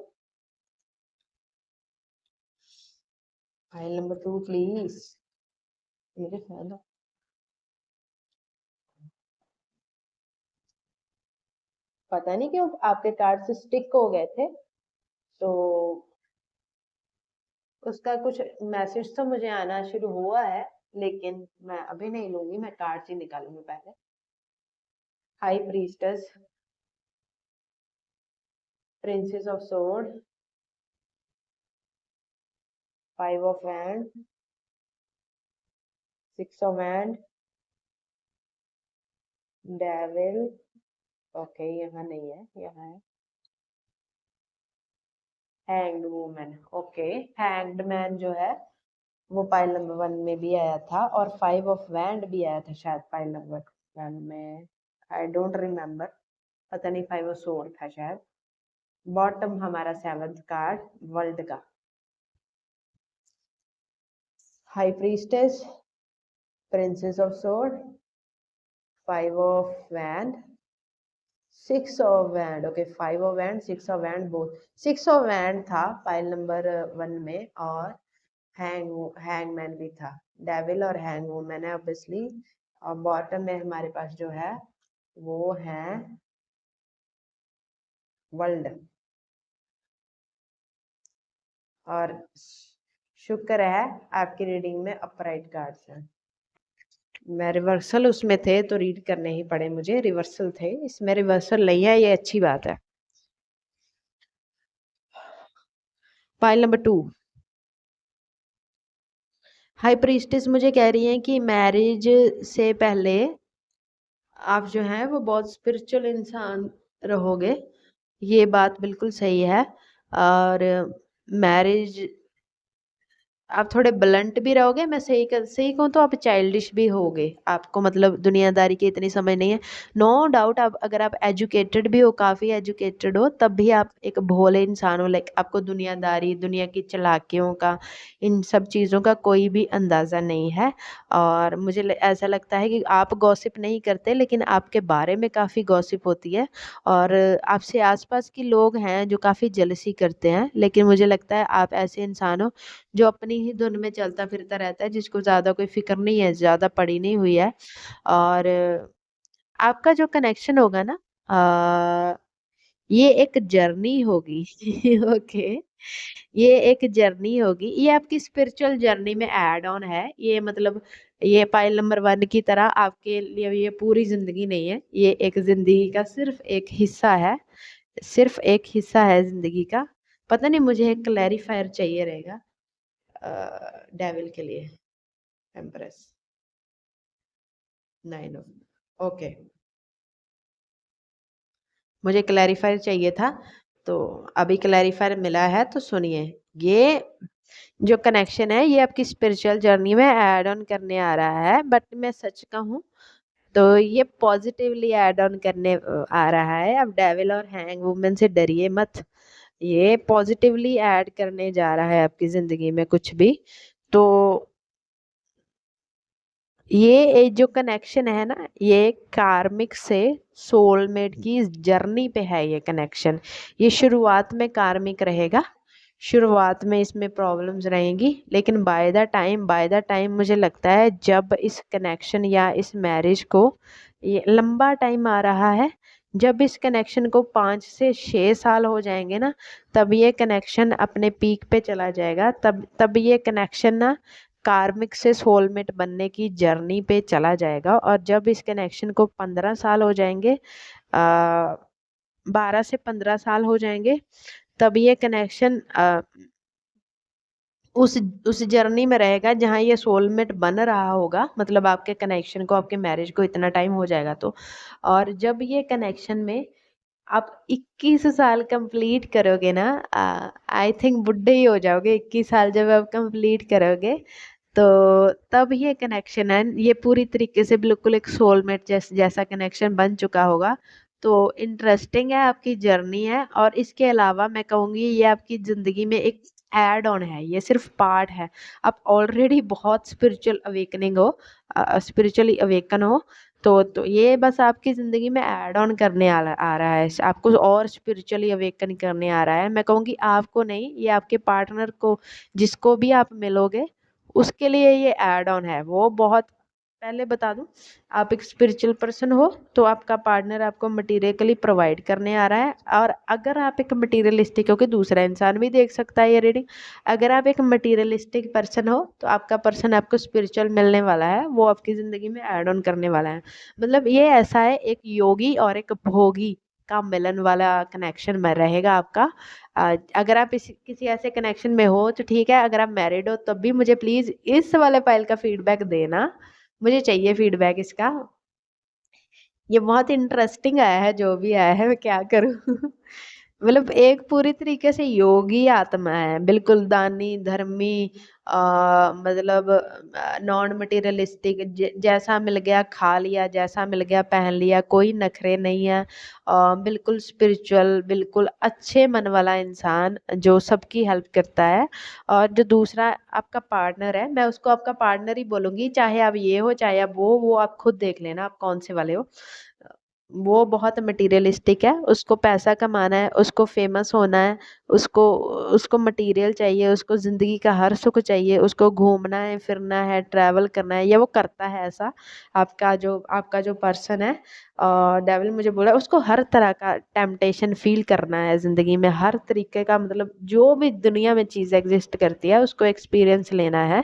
फाइल नंबर 2 प्लीज, मेरे फैन, पता नहीं क्यों आपके कार्ड से स्टिक हो गए थे, तो उसका कुछ मैसेज तो मुझे आना शुरू हुआ है, लेकिन मैं अभी नहीं लूंगी, मैं कार्ड्स ही निकालूंगी पहले। High priestess, princess of sword, 5 of wand, 6 of wand, devil, okay यहाँ नहीं है, यहाँ है, hanged woman, okay. Hanged man जो है वो पाइल नंबर 1 में भी आया था, और 5 ऑफ वैंड भी आया था शायद पाइल नंबर 1 में, आई डोंट रिमेम्बर, पता नहीं, 5 ऑफ सोर्ड था शायद। बॉटम हमारा 7th कार्ड वर्ल्ड का, high priestess, princess of sword, 5 of wand, 6 of wand, okay 5 of wand, 6 of wand, both 6 of wand था पाइल नंबर 1 में, और हैंगमैन भी था, डेविल और हैंग वुमन है ऑब्वियसली। और बॉटम में हमारे पास जो है वो है वर्ल्ड, और शुक्र है आपकी रीडिंग में अपराइट कार्ड्स हैं। मैं रिवर्सल उसमें थे तो रीड करने ही पड़े मुझे, रिवर्सल थे, इसमें रिवर्सल नहीं है, ये अच्छी बात है। पाइल नंबर 2, हाई प्रीस्टेस मुझे कह रही है कि मैरिज से पहले आप जो हैं वो बहुत स्पिरिचुअल इंसान रहोगे, ये बात बिल्कुल सही है। और मैरिज आप थोड़े ब्लंट भी रहोगे, मैं सही कहूँ तो आप चाइल्डिश भी होगे, आपको मतलब दुनियादारी की इतनी समझ नहीं है। नो डाउट आप अगर आप एजुकेटेड भी हो, काफ़ी एजुकेटेड हो, तब भी आप एक भोले इंसान हो, लाइक आपको दुनियादारी, दुनिया की चालाकियों का, इन सब चीज़ों का कोई भी अंदाज़ा नहीं है। और मुझे ऐसा लगता है कि आप गॉसिप नहीं करते, लेकिन आपके बारे में काफ़ी गॉसिप होती है, और आपसे आसपास के लोग हैं जो काफ़ी जेलसी करते हैं, लेकिन मुझे लगता है आप ऐसे इंसान हो जो अपनी ही धुन में चलता फिरता रहता है, जिसको ज़्यादा कोई फ़िक्र नहीं है, ज़्यादा पड़ी नहीं हुई है। और आपका जो कनेक्शन होगा ना, ये एक जर्नी होगी। ओके, ये एक जर्नी होगी, ये आपकी स्पिरिचुअल जर्नी में ऐड ऑन है, ये मतलब ये पाइल नंबर 1 की तरह आपके लिए ये पूरी ज़िंदगी नहीं है, ये एक ज़िंदगी का सिर्फ एक हिस्सा है, सिर्फ एक हिस्सा है ज़िंदगी का। पता नहीं, मुझे एक क्लैरिफायर चाहिए रहेगा डेविल के लिए। एम्प्रेस, 9 ऑफ, ओके, मुझे क्लैरिफायर चाहिए था, तो अभी क्लैरिफायर मिला है, तो सुनिए, ये जो कनेक्शन है ये आपकी स्पिरिचुअल जर्नी में ऐड ऑन करने आ रहा है, बट मैं सच कहूँ तो ये पॉजिटिवली ऐड ऑन करने आ रहा है। अब डेविल और हैंग वुमन से डरिए मत, ये पॉजिटिवली ऐड करने जा रहा है आपकी जिंदगी में कुछ भी। तो ये जो कनेक्शन है ना, ये कार्मिक से सोलमेट की जर्नी पे है ये कनेक्शन। ये शुरुआत में कार्मिक रहेगा, शुरुआत में इसमें प्रॉब्लम्स रहेंगी, लेकिन बाय द टाइम मुझे लगता है जब इस कनेक्शन या इस मैरिज को, ये लंबा टाइम आ रहा है, जब इस कनेक्शन को 5 से 6 साल हो जाएंगे ना, तब ये कनेक्शन अपने पीक पे चला जाएगा, तब ये कनेक्शन ना कार्मिक से सोलमेट बनने की जर्नी पे चला जाएगा। और जब इस कनेक्शन को 15 साल हो जाएंगे, 12 से 15 साल हो जाएंगे, तब ये कनेक्शन उस उस जर्नी में रहेगा जहाँ ये सोलमेट बन रहा होगा, मतलब आपके कनेक्शन को, आपके मैरिज को इतना टाइम हो जाएगा तो। और जब ये कनेक्शन में आप 21 साल कंप्लीट करोगे ना, आई थिंक बुढ़े ही हो जाओगे 21 साल जब आप कंप्लीट करोगे, तो तब ये कनेक्शन है, ये पूरी तरीके से बिल्कुल एक सोलमेट जैसा कनेक्शन बन चुका होगा। तो इंटरेस्टिंग है, आपकी जर्नी है, और इसके अलावा मैं कहूँगी ये आपकी ज़िंदगी में एक ऐड ऑन है, ये सिर्फ पार्ट है। आप ऑलरेडी बहुत स्पिरिचुअल अवेकनिंग हो, स्पिरिचुअली अवेकन हो, तो ये बस आपकी ज़िंदगी में ऐड ऑन करने आ रहा है, आपको और स्पिरिचुअली अवेकन करने आ रहा है। मैं कहूँगी आपको नहीं, ये आपके पार्टनर को, जिसको भी आप मिलोगे उसके लिए ये ऐड ऑन है, वो बहुत पहले बता दूं, आप एक स्पिरिचुअल पर्सन हो तो आपका पार्टनर आपको मटेरियली प्रोवाइड करने आ रहा है। और अगर आप एक मटेरियलिस्टिक हो, कि दूसरा इंसान भी देख सकता है ये रीडिंग, अगर आप एक मटेरियलिस्टिक पर्सन हो तो आपका पर्सन आपको स्पिरिचुअल मिलने वाला है, वो आपकी ज़िंदगी में ऐड ऑन करने वाला है। मतलब ये ऐसा है, एक योगी और एक भोगी का मिलन वाला कनेक्शन में रहेगा आपका। अगर आप किसी ऐसे कनेक्शन में हो तो ठीक है, अगर आप मैरिड हो तब भी मुझे प्लीज़ इस वाले फाइल का फीडबैक देना, मुझे चाहिए फीडबैक इसका। ये बहुत इंटरेस्टिंग आया है, जो भी आया है मैं क्या करूं। मतलब एक पूरी तरीके से योगी आत्मा है, बिल्कुल दानी धर्मी, मतलब नॉन मटेरियलिस्टिक, जैसा मिल गया खा लिया, जैसा मिल गया पहन लिया, कोई नखरे नहीं है। बिल्कुल स्पिरिचुअल, बिल्कुल अच्छे मन वाला इंसान जो सबकी हेल्प करता है। और जो दूसरा आपका पार्टनर है, मैं उसको आपका पार्टनर ही बोलूंगी, चाहे आप ये हो चाहे आप वो आप खुद देख लेना आप कौन से वाले हो। वो बहुत मटेरियलिस्टिक है, उसको पैसा कमाना है, उसको फेमस होना है, उसको उसको मटेरियल चाहिए, उसको जिंदगी का हर सुख चाहिए, उसको घूमना है फिरना है ट्रैवल करना है, या वो करता है ऐसा। आपका जो पर्सन है, डेविल मुझे बोला, उसको हर तरह का टेम्पटेशन फील करना है जिंदगी में, हर तरीके का, मतलब जो भी दुनिया में चीज एग्जिस्ट करती है उसको एक्सपीरियंस लेना है।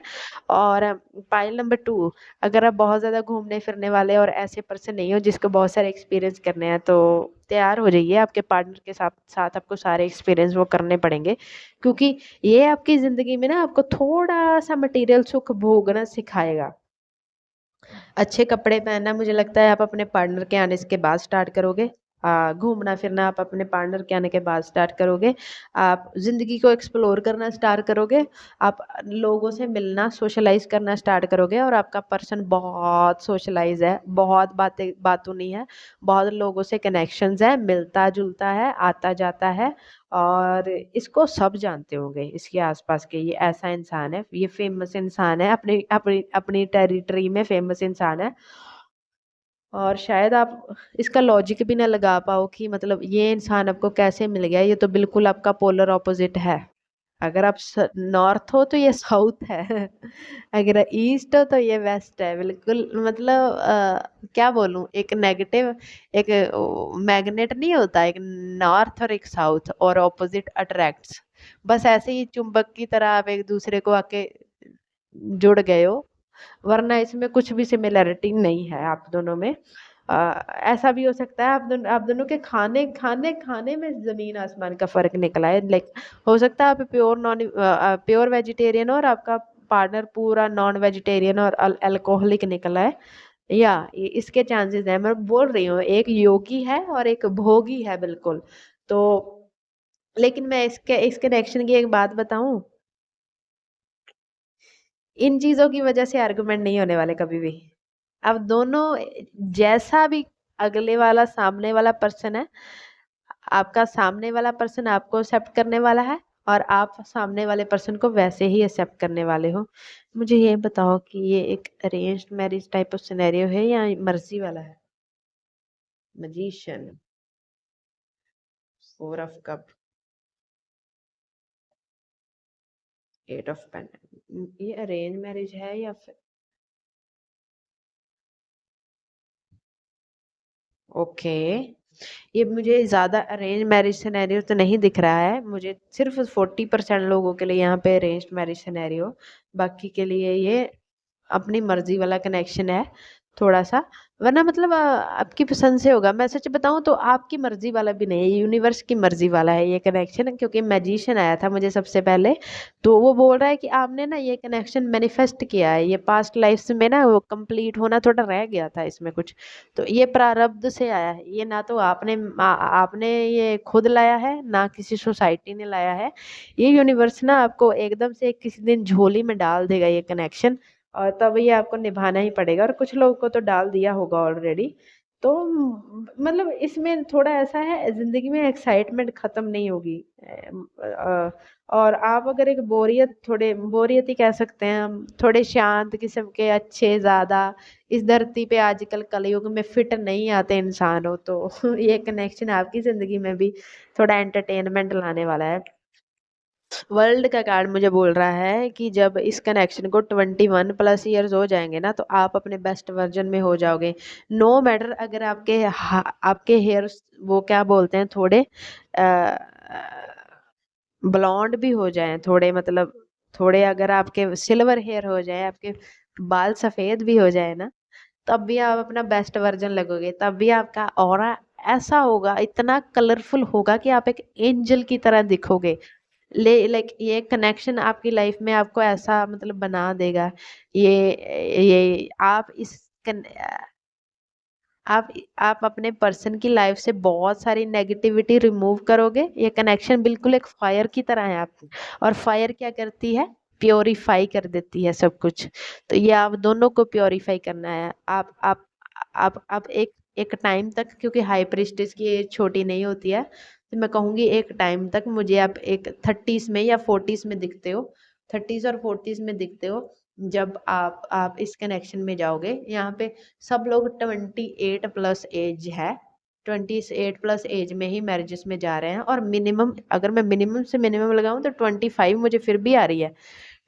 और पाइल नंबर 2, अगर आप बहुत ज़्यादा घूमने फिरने वाले और ऐसे पर्सन नहीं हो जिसको बहुत सारे एक्सपीरियंस करने हैं, तो तैयार हो जाइए, आपके पार्टनर के साथ साथ आपको सारे एक्सपीरियंस वो करने पड़ेंगे। क्योंकि ये आपकी ज़िंदगी में ना आपको थोड़ा सा मटेरियल सुख भोगना सिखाएगा। अच्छे कपड़े पहनना मुझे लगता है आप अपने पार्टनर के आने के बाद स्टार्ट करोगे। घूमना फिरना आप अपने पार्टनर के आने के बाद स्टार्ट करोगे। आप जिंदगी को एक्सप्लोर करना स्टार्ट करोगे। आप लोगों से मिलना सोशलाइज करना स्टार्ट करोगे, और आपका पर्सन बहुत सोशलाइज है, बहुत बातें बातूं नहीं है, बहुत लोगों से कनेक्शंस है, मिलता जुलता है, आता जाता है। और इसको सब जानते होंगे, इसके आसपास के, ये ऐसा इंसान है, ये फेमस इंसान है, अपनी अपनी अपनी टेरिटरी में फेमस इंसान है। और शायद आप इसका लॉजिक भी ना लगा पाओ कि मतलब ये इंसान आपको कैसे मिल गया, ये तो बिल्कुल आपका पोलर ऑपोजिट है। अगर आप नॉर्थ हो तो ये साउथ है। अगर ईस्ट हो तो ये वेस्ट है, बिल्कुल मतलब क्या बोलूं, एक नेगेटिव, एक मैग्नेट नहीं होता, एक नॉर्थ और एक साउथ, और ऑपोजिट अट्रैक्ट्स। बस ऐसे ही चुंबक की तरह आप एक दूसरे को आके जुड़ गए हो, वरना इसमें कुछ भी सिमिलैरिटी नहीं है आप दोनों में। ऐसा भी हो सकता है आप दोनों के खाने खाने खाने में जमीन आसमान का फर्क निकला है, लाइक हो सकता है आप प्योर वेजिटेरियन हो और आपका पार्टनर पूरा नॉन वेजिटेरियन और अल्कोहलिक निकला है। या इसके चांसेस है, मैं बोल रही हूँ, एक योगी है और एक भोगी है, बिल्कुल। तो लेकिन मैं इसके इस कनेक्शन की एक बात बताऊं, इन चीजों की वजह से आर्गुमेंट नहीं होने वाले कभी भी। अब दोनों, जैसा भी अगले वाला सामने वाला पर्सन है, आपका सामने वाला पर्सन आपको एक्सेप्ट करने वाला है, और आप सामने वाले पर्सन को वैसे ही एक्सेप्ट करने वाले हो। मुझे ये बताओ कि ये एक arranged marriage type of scenario है या मर्जी वाला है? Magician, 4 of cups, 8 of pen, ये अरेंज मैरिज है या फिर? ओके, ये मुझे ज़्यादा अरेंज मैरिज सिनेरियो तो नहीं दिख रहा है, मुझे सिर्फ 40% लोगों के लिए यहाँ पे अरेंज मैरिज सिनेरियो, बाकी के लिए ये अपनी मर्जी वाला कनेक्शन है थोड़ा सा। वरना मतलब आपकी पसंद से होगा, मैं सच बताऊं तो आपकी मर्जी वाला भी नहीं है, यूनिवर्स की मर्जी वाला है ये कनेक्शन, क्योंकि मैजिशियन आया था मुझे सबसे पहले, तो वो बोल रहा है कि आपने ना ये कनेक्शन मैनिफेस्ट किया है, ये पास्ट लाइफ में ना वो कंप्लीट होना थोड़ा रह गया था इसमें कुछ, तो ये प्रारब्ध से आया है, ये ना तो आपने ये खुद लाया है, ना किसी सोसाइटी ने लाया है। ये यूनिवर्स ना आपको एकदम से किसी दिन झोली में डाल देगा ये कनेक्शन, और तब ये आपको निभाना ही पड़ेगा, और कुछ लोगों को तो डाल दिया होगा ऑलरेडी। तो मतलब इसमें थोड़ा ऐसा है, जिंदगी में एक्साइटमेंट खत्म नहीं होगी। और आप अगर एक बोरियत, थोड़े बोरियत ही कह सकते हैं हम, थोड़े शांत किस्म के, अच्छे ज्यादा इस धरती पे आजकल कलयुग में फिट नहीं आते इंसान हो, तो ये कनेक्शन आपकी जिंदगी में भी थोड़ा एंटरटेनमेंट लाने वाला है। वर्ल्ड का कार्ड मुझे बोल रहा है कि जब इस कनेक्शन को 21 प्लस ईयर्स हो जाएंगे ना, तो आप अपने बेस्ट वर्जन में हो जाओगे। नो मैटर अगर आपके हेयर्स वो क्या बोलते हैं, थोड़े ब्लॉन्ड भी हो जाएं, थोड़े मतलब थोड़े अगर आपके सिल्वर हेयर हो जाए, आपके बाल सफेद भी हो जाए ना, तब भी आप अपना बेस्ट वर्जन लगोगे। तब भी आपका ऑरा ऐसा होगा, इतना कलरफुल होगा कि आप एक एंजल की तरह दिखोगे। ले लाइक ये कनेक्शन आपकी लाइफ में आपको ऐसा मतलब बना देगा। ये आप इस कन, आप आप अपने पर्सन की लाइफ से बहुत सारी नेगेटिविटी रिमूव करोगे। ये कनेक्शन बिल्कुल एक फायर की तरह है आप। और फायर क्या करती है, प्योरीफाई कर देती है सब कुछ। तो ये आप दोनों को प्योरीफाई करना है। आप एक एक टाइम तक, क्योंकि हाई प्रीस्टेस की एज छोटी नहीं होती है, तो मैं कहूंगी एक टाइम तक मुझे आप एक 30s में या 40s में दिखते हो, 30s और 40s में दिखते हो। जब आप इस कनेक्शन में जाओगे, यहाँ पे सब लोग 28 प्लस एज है, 28 प्लस एज में ही मैरिजेस में जा रहे हैं। और मिनिमम अगर मैं मिनिमम से मिनिमम लगाऊं तो 25 मुझे फिर भी आ रही है।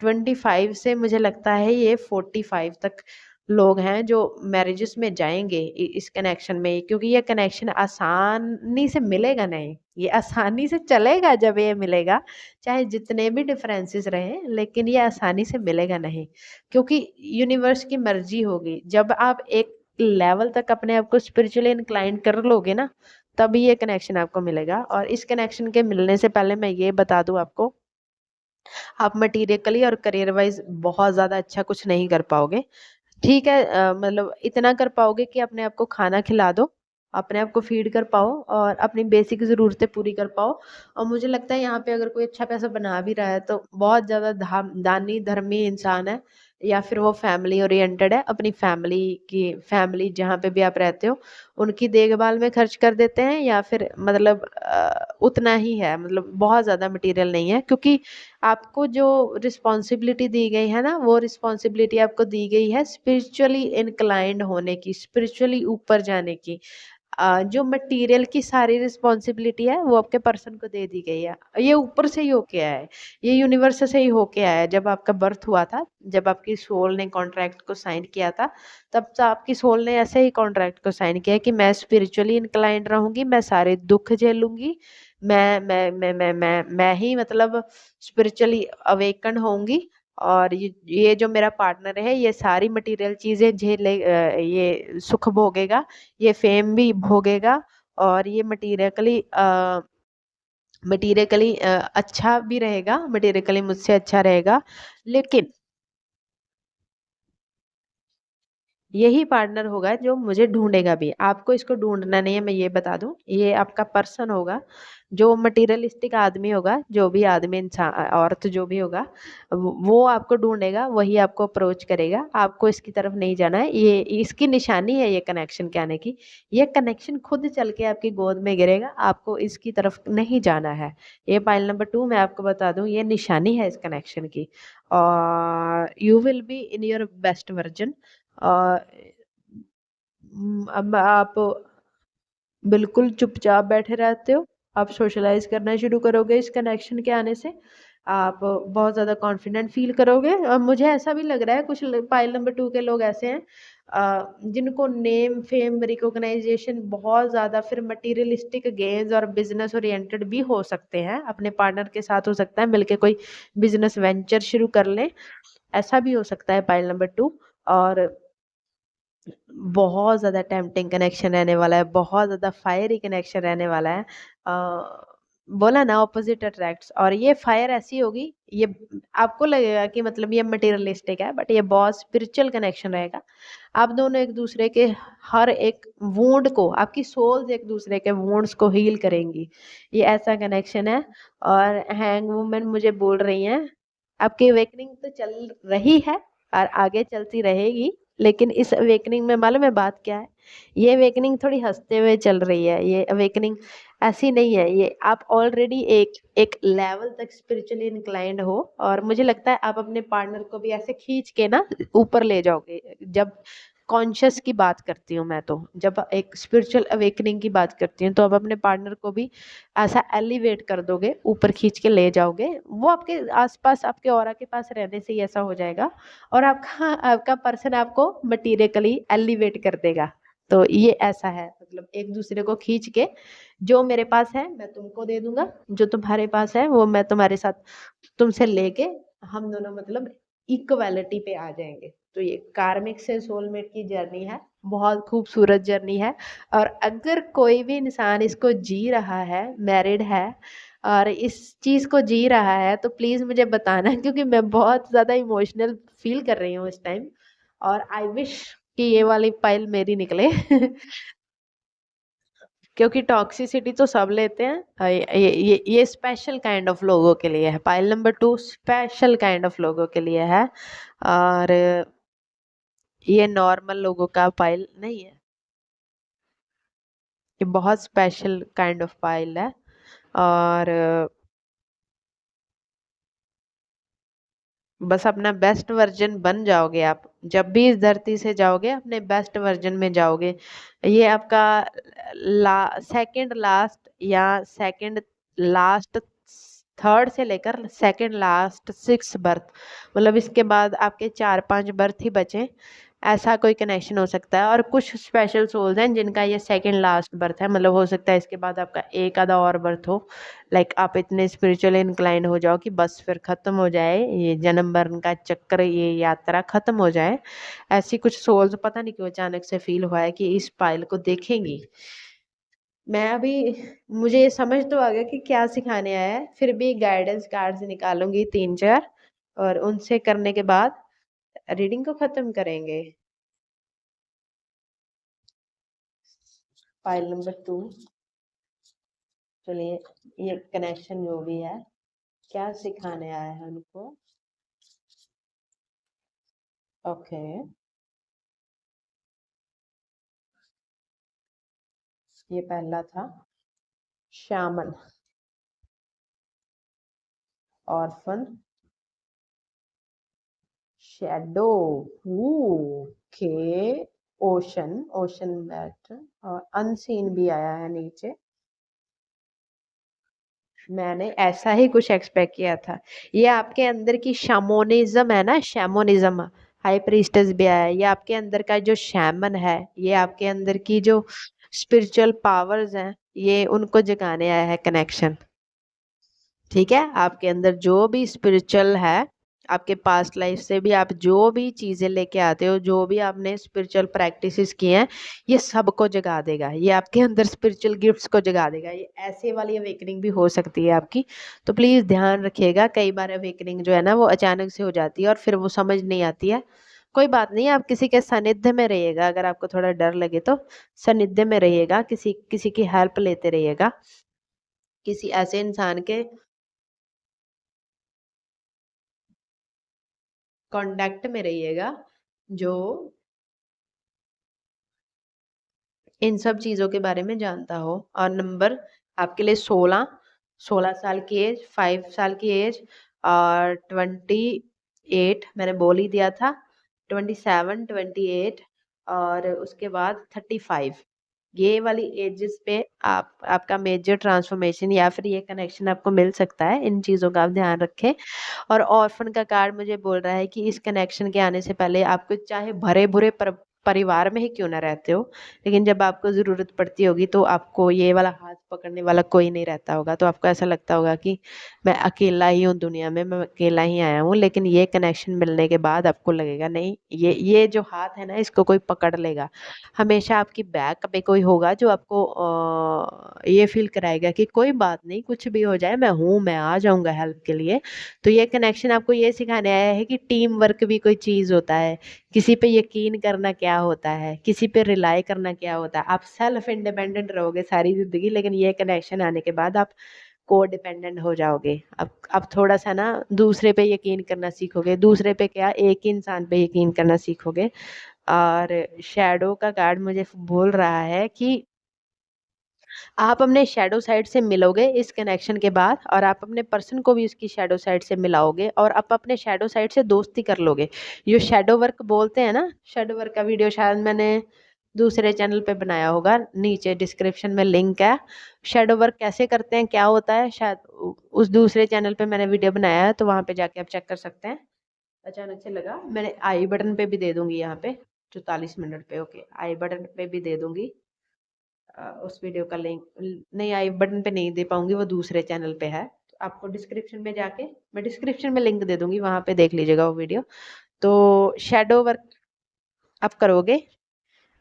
25 से मुझे लगता है ये 45 तक लोग हैं जो मैरिजेस में जाएंगे इस कनेक्शन में, क्योंकि ये कनेक्शन आसानी से मिलेगा नहीं। ये आसानी से चलेगा जब ये मिलेगा, चाहे जितने भी डिफरेंसेस रहे, लेकिन ये आसानी से मिलेगा नहीं। क्योंकि यूनिवर्स की मर्जी होगी, जब आप एक लेवल तक अपने आप को स्पिरिचुअली इंक्लाइन कर लोगे ना, तभी ये कनेक्शन आपको मिलेगा। और इस कनेक्शन के मिलने से पहले मैं ये बता दूं आपको, आप मटीरियली और करियर वाइज बहुत ज्यादा अच्छा कुछ नहीं कर पाओगे। ठीक है, मतलब इतना कर पाओगे कि अपने आप को खाना खिला दो, अपने आप को फीड कर पाओ और अपनी बेसिक ज़रूरतें पूरी कर पाओ। और मुझे लगता है यहाँ पे अगर कोई अच्छा पैसा बना भी रहा है तो बहुत ज़्यादा दानी धर्मी इंसान है, या फिर वो फैमिली ओरिएंटेड है, अपनी फैमिली जहाँ पे भी आप रहते हो उनकी देखभाल में खर्च कर देते हैं, या फिर मतलब उतना ही है, मतलब बहुत ज़्यादा मटेरियल नहीं है। क्योंकि आपको जो रिस्पॉन्सिबिलिटी दी गई है ना, वो रिस्पॉन्सिबिलिटी आपको दी गई है स्पिरिचुअली इंक्लाइंड होने की, स्पिरिचुअली ऊपर जाने की। जो मटेरियल की सारी रिस्पॉन्सिबिलिटी है वो आपके पर्सन को दे दी गई है। ये ऊपर से ही होके आया है, ये यूनिवर्स से ही होके आया है। जब आपका बर्थ हुआ था, जब आपकी सोल ने कॉन्ट्रैक्ट को साइन किया था, तब तो आपकी सोल ने ऐसे ही कॉन्ट्रैक्ट को साइन किया कि मैं स्पिरिचुअली इंक्लाइंड रहूंगी, मैं सारे दुख झेलूंगी, मैं ही मतलब स्पिरिचुअली अवेकन होंगी। और ये जो मेरा पार्टनर है ये सारी मटेरियल चीजें ये सुख भोगेगा, ये फेम भी भोगेगा, और ये मटीरियकली अच्छा भी रहेगा, मटीरियकली मुझसे अच्छा रहेगा। लेकिन यही पार्टनर होगा जो मुझे ढूंढेगा भी। आपको इसको ढूंढना नहीं है, मैं ये बता दूं, ये आपका पर्सन होगा जो मटेरियलिस्टिक आदमी होगा, जो भी आदमी इंसान औरत जो भी होगा, वो आपको ढूंढेगा, वही आपको अप्रोच करेगा। आपको इसकी तरफ नहीं जाना है, ये इसकी निशानी है ये कनेक्शन के आने की। ये कनेक्शन खुद चल के आपकी गोद में गिरेगा, आपको इसकी तरफ नहीं जाना है। ये पाइल नंबर 2 मैं आपको बता दूं, ये निशानी है इस कनेक्शन की। और you will be in your best version. और अब आप बिल्कुल चुपचाप बैठे रहते हो, आप सोशलाइज करना शुरू करोगे इस कनेक्शन के आने से। आप बहुत ज़्यादा कॉन्फिडेंट फील करोगे। और मुझे ऐसा भी लग रहा है कुछ पाइल नंबर 2 के लोग ऐसे हैं जिनको नेम फेम रिकॉग्नाइजेशन बहुत ज़्यादा, फिर मटेरियलिस्टिक गेन्स और बिजनेस ओरिएंटेड भी हो सकते हैं। अपने पार्टनर के साथ हो सकता है मिलके कोई बिजनेस वेंचर शुरू कर लें, ऐसा भी हो सकता है पाइल नंबर 2। और बहुत ज़्यादा टेम्पटिंग कनेक्शन रहने वाला है, बहुत ज़्यादा फायरी कनेक्शन रहने वाला है। बोला ना, ऑपोजिट अट्रैक्ट्स। और ये फायर ऐसी होगी, ये आपको लगेगा कि मतलब ये मटेरियलिस्टिक है, बट ये बहुत स्पिरिचुअल कनेक्शन रहेगा। आप दोनों एक दूसरे के हर एक वुंड को, आपकी सोल्स एक दूसरे के वुंड्स को हील करेंगी, ये ऐसा कनेक्शन है। और हैंग वुमेन मुझे बोल रही हैं आपकी अवेकनिंग तो चल रही है और आगे चलती रहेगी, लेकिन इस अवेकनिंग में मालूम है बात क्या है, ये अवेकनिंग थोड़ी हंसते हुए चल रही है। ये अवेकनिंग ऐसी नहीं है, ये आप ऑलरेडी एक एक लेवल तक स्पिरिचुअली इंक्लाइंड हो। और मुझे लगता है आप अपने पार्टनर को भी ऐसे खींच के ना ऊपर ले जाओगे। जब कॉन्शियस की बात करती हूँ मैं तो, जब एक स्पिरिचुअल अवेकनिंग की बात करती हूँ, तो आप अपने पार्टनर को भी ऐसा एलिवेट कर दोगे, ऊपर खींच के ले जाओगे, वो आपके आसपास आपके ऑरा के पास रहने से ही ऐसा हो जाएगा, और आपका आपका पर्सन आपको मटीरियली एलिवेट कर देगा। तो ये ऐसा है, मतलब एक दूसरे को खींच के, जो मेरे पास है मैं तुमको दे दूंगा, जो तुम्हारे पास है वो मैं तुम्हारे साथ तुमसे लेके, हम दोनों मतलब इक्वालिटी पे आ जाएंगे। तो ये कार्मिक से सोलमेट की जर्नी है, बहुत खूबसूरत जर्नी है। और अगर कोई भी इंसान इसको जी रहा है, मैरिड है और इस चीज को जी रहा है, तो प्लीज मुझे बताना, क्योंकि मैं बहुत ज्यादा इमोशनल फील कर रही हूँ इस टाइम, और आई विश कि ये वाली पाइल मेरी निकले। क्योंकि टॉक्सिसिटी तो सब लेते हैं, ये स्पेशल काइंड ऑफ लोगों के लिए है, pile number 2 special kind of लोगों के लिए है, और ये नॉर्मल लोगों का पाइल नहीं है, ये बहुत स्पेशल काइंड ऑफ पाइल है। और बस अपना बेस्ट वर्जन बन जाओगे आप, जब भी इस धरती से जाओगे अपने बेस्ट वर्जन में जाओगे। ये आपका सेकंड लास्ट या सेकंड लास्ट, थर्ड से लेकर सेकंड लास्ट 6 बर्थ, मतलब इसके बाद आपके 4-5 बर्थ ही बचे, ऐसा कोई कनेक्शन हो सकता है। और कुछ स्पेशल सोल्स हैं जिनका ये सेकंड लास्ट बर्थ है, मतलब हो सकता है इसके बाद आपका एक आधा और बर्थ हो, लाइक आप इतने स्पिरिचुअली इंक्लाइन हो जाओ कि बस फिर खत्म हो जाए ये जन्म मरण का चक्र, ये यात्रा खत्म हो जाए। ऐसी कुछ सोल्स पता नहीं क्यों अचानक से फील हुआ है कि इस पाइल को देखेंगी। मैं अभी, मुझे ये समझ तो आ गया कि क्या सिखाने आया है, फिर भी गाइडेंस कार्ड्स निकालूंगी 3-4, और उनसे करने के बाद रीडिंग को खत्म करेंगे। फाइल नंबर 2, चलिए, ये कनेक्शन जो भी है क्या सिखाने आया है उनको। ओके, ये पहला था shaman, orphan, shadow, okay, ocean, ocean bat, और अनसीन भी आया है नीचे। मैंने ऐसा ही कुछ एक्सपेक्ट किया था। ये आपके अंदर की शैमोनिज्म है ना, शैमोनिज्म, हाई प्रीस्टेस भी आया है, ये आपके अंदर का जो शैमन है, ये आपके अंदर की जो स्पिरिचुअल पावर्स हैं, ये उनको जगाने आया है कनेक्शन। ठीक है, आपके अंदर जो भी स्पिरिचुअल है, आपके पास्ट लाइफ से भी आप जो भी चीजें लेके आते हो, जो भी आपने स्पिरिचुअल प्रैक्टिसेस किए हैं, ये सबको जगा देगा, ये आपके अंदर स्पिरिचुअल गिफ्ट्स को जगा देगा। ये ऐसे वाली अवेकनिंग भी हो सकती है आपकी, तो प्लीज ध्यान रखिएगा। कई बार अवेकनिंग जो है ना वो अचानक से हो जाती है और फिर वो समझ नहीं आती है। कोई बात नहीं, आप किसी के सानिध्य में रहिएगा, अगर आपको थोड़ा डर लगे तो सानिध्य में रहिएगा, किसी किसी की हेल्प लेते रहिएगा, किसी ऐसे इंसान के कांटेक्ट में रहिएगा जो इन सब चीजों के बारे में जानता हो। और नंबर आपके लिए 16 साल की एज, 5 साल की एज, और 28 मैंने बोल ही दिया था, 27, 28, और उसके बाद 35, ये वाली एजेस पे आप आपका मेजर ट्रांसफॉर्मेशन या फिर ये कनेक्शन आपको मिल सकता है। इन चीजों का आप ध्यान रखें। और ऑर्फन का कार्ड मुझे बोल रहा है कि इस कनेक्शन के आने से पहले आपको चाहे भरे बुरे परिवार में ही क्यों ना रहते हो, लेकिन जब आपको जरूरत पड़ती होगी तो आपको ये वाला हाथ पकड़ने वाला कोई नहीं रहता होगा, तो आपको ऐसा लगता होगा कि मैं अकेला ही हूँ दुनिया में, मैं अकेला ही आया हूँ। लेकिन ये कनेक्शन मिलने के बाद आपको लगेगा नहीं, ये जो हाथ है ना इसको कोई पकड़ लेगा। हमेशा आपकी बैक पे कोई होगा जो आपको ये फील कराएगा कि कोई बात नहीं, कुछ भी हो जाए मैं हूँ, मैं आ जाऊंगा हेल्प के लिए। तो ये कनेक्शन आपको ये सिखाने आया है कि टीम वर्क भी कोई चीज होता है, किसी पे यकीन करना क्या होता है, किसी पे रिलाई करना क्या होता है। आप सेल्फ इंडिपेंडेंट रहोगे सारी जिंदगी, लेकिन ये कनेक्शन आने के बाद आप को डिपेंडेंट हो जाओगे। अब थोड़ा सा ना दूसरे पे यकीन करना सीखोगे, दूसरे पे क्या, एक ही इंसान पे यकीन करना सीखोगे। और शैडो का कार्ड मुझे बोल रहा है कि आप अपने शैडो साइड से मिलोगे इस कनेक्शन के बाद, और आप अपने पर्सन को भी उसकी शैडो साइड से मिलाओगे, और आप अपने शैडो साइड से दोस्ती कर लोगे। ये शैडो वर्क बोलते हैं ना, शैडो वर्क का वीडियो शायद मैंने दूसरे चैनल पे बनाया होगा, नीचे डिस्क्रिप्शन में लिंक है। शैडो वर्क कैसे करते हैं, क्या होता है, शायद उस दूसरे चैनल पे मैंने वीडियो बनाया है, तो वहाँ पे जाके आप चेक कर सकते हैं। अचानक से लगा, मैंने आई बटन पे भी दे दूंगी यहाँ पे 44 मिनट पे, ओके आई बटन पे भी दे दूंगी उस वीडियो का लिंक। नहीं, आई बटन पे नहीं दे पाऊंगी, वो दूसरे चैनल पे है। तो आपको डिस्क्रिप्शन में जाके, मैं डिस्क्रिप्शन में लिंक दे दूंगी, वहां पे देख लीजिएगा वो वीडियो। तो शैडो वर्क आप करोगे,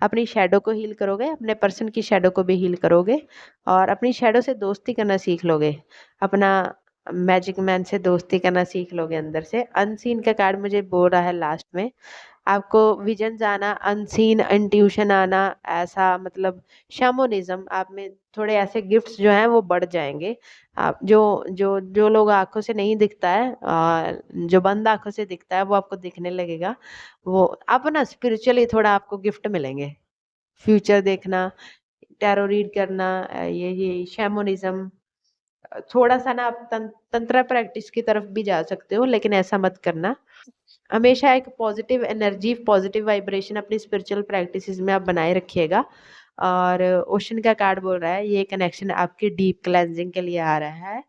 अपनी शैडो को हील करोगे, अपने पर्सन की शैडो को भी हील करोगे, और अपनी शैडो से दोस्ती करना सीख लोगे, अपना मैजिक मैन से दोस्ती करना सीख लोगे अंदर से। अनसीन का कार्ड मुझे बोल रहा है लास्ट में, आपको विजन्स आना, अनसीन इंट्यूशन आना, ऐसा मतलब शैमोनिज्म आप में, थोड़े ऐसे गिफ्ट्स जो हैं वो बढ़ जाएंगे। आप जो जो जो लोग आंखों से नहीं दिखता है, जो बंद आंखों से दिखता है वो आपको दिखने लगेगा। वो आप ना स्पिरिचुअली थोड़ा आपको गिफ्ट मिलेंगे, फ्यूचर देखना, टैरो रीड करना, ये शैमोनिज्म, थोड़ा सा ना आप तंत्र प्रैक्टिस की तरफ भी जा सकते हो, लेकिन ऐसा मत करना। हमेशा एक पॉजिटिव एनर्जी, पॉजिटिव वाइब्रेशन अपनी स्पिरिचुअल प्रैक्टिसेस में आप बनाए रखिएगा। और ओशन का कार्ड बोल रहा है ये कनेक्शन आपकी डीप क्लेंजिंग के लिए आ रहा है,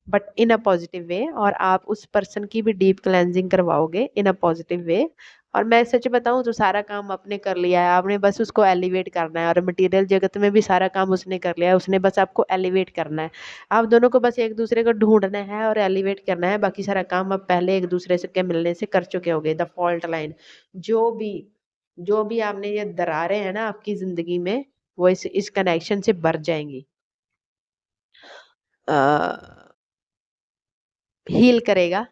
but in a positive way, और आप उस पर्सन की भी डीप क्लेंजिंग करवाओगे इन अ पॉजिटिव वे। और मैं सच बताऊं तो सारा काम आपने कर लिया है, आपने बस उसको एलिवेट करना है, और मटेरियल जगत में भी सारा काम उसने कर लिया है, उसने बस आपको एलिवेट करना है। आप दोनों को बस एक दूसरे को ढूंढना है और एलिवेट करना है, बाकी सारा काम आप पहले एक दूसरे से के मिलने से कर चुके होगे। द फॉल्ट लाइन, जो भी जो भी आपने ये दरारें हैं ना आपकी जिंदगी में, वो इस कनेक्शन से भर जाएंगी। हील करेगा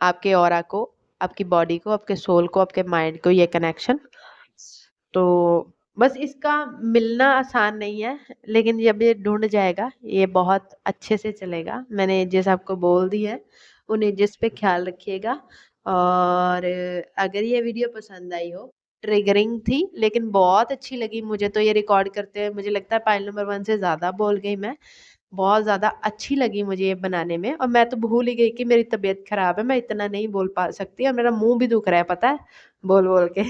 आपके ऑरा को, आपकी बॉडी को, आपके सोल को, आपके माइंड को, ये कनेक्शन। तो बस इसका मिलना आसान नहीं है, लेकिन जब ये ढूंढ जाएगा ये बहुत अच्छे से चलेगा। मैंने जैसे आपको बोल दी है, उन जिस पे ख्याल रखिएगा। और अगर ये वीडियो पसंद आई हो, ट्रिगरिंग थी लेकिन बहुत अच्छी लगी मुझे, तो ये रिकॉर्ड करते हुए मुझे लगता है फाइल नंबर 1 से ज़्यादा बोल गई मैं, बहुत ज़्यादा अच्छी लगी मुझे ये बनाने में। और मैं तो भूल ही गई कि मेरी तबीयत खराब है, मैं इतना नहीं बोल पा सकती, और मेरा मुंह भी दुख रहा है पता है, बोल बोल के।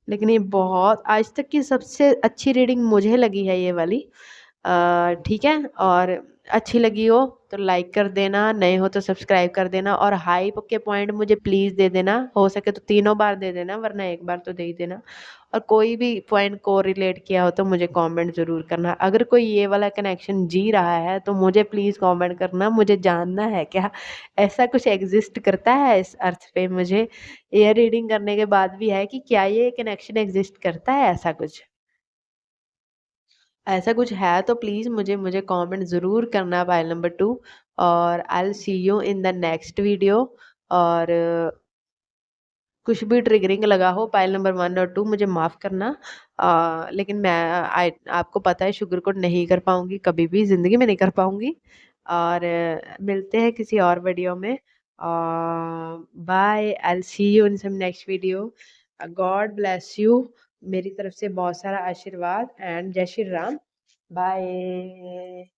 लेकिन ये बहुत आज तक की सबसे अच्छी रीडिंग मुझे लगी है ये वाली। ठीक है, और अच्छी लगी हो तो लाइक कर देना, नए हो तो सब्सक्राइब कर देना, और हाइप के पॉइंट मुझे प्लीज़ दे देना, हो सके तो तीनों बार दे देना, वरना एक बार तो दे ही देना। और कोई भी पॉइंट को रिलेट किया हो तो मुझे कमेंट ज़रूर करना। अगर कोई ये वाला कनेक्शन जी रहा है तो मुझे प्लीज़ कमेंट करना, मुझे जानना है क्या ऐसा कुछ एग्जिस्ट करता है इस अर्थ पे। मुझे एयर रीडिंग करने के बाद भी है कि क्या ये कनेक्शन एग्जिस्ट करता है, ऐसा कुछ, ऐसा कुछ है तो प्लीज़ मुझे मुझे कमेंट ज़रूर करना, फाइल नंबर 2। और आई will see you in the next video. और कुछ भी ट्रिगरिंग लगा हो पाइल नंबर 1 और 2 मुझे माफ़ करना। लेकिन मैं आपको पता है शुगर कोट नहीं कर पाऊंगी, कभी भी ज़िंदगी में नहीं कर पाऊंगी। और मिलते हैं किसी और वीडियो में। Bye, I will see you in some next video. God bless you, मेरी तरफ से बहुत सारा आशीर्वाद, एंड जय श्री राम। बाय।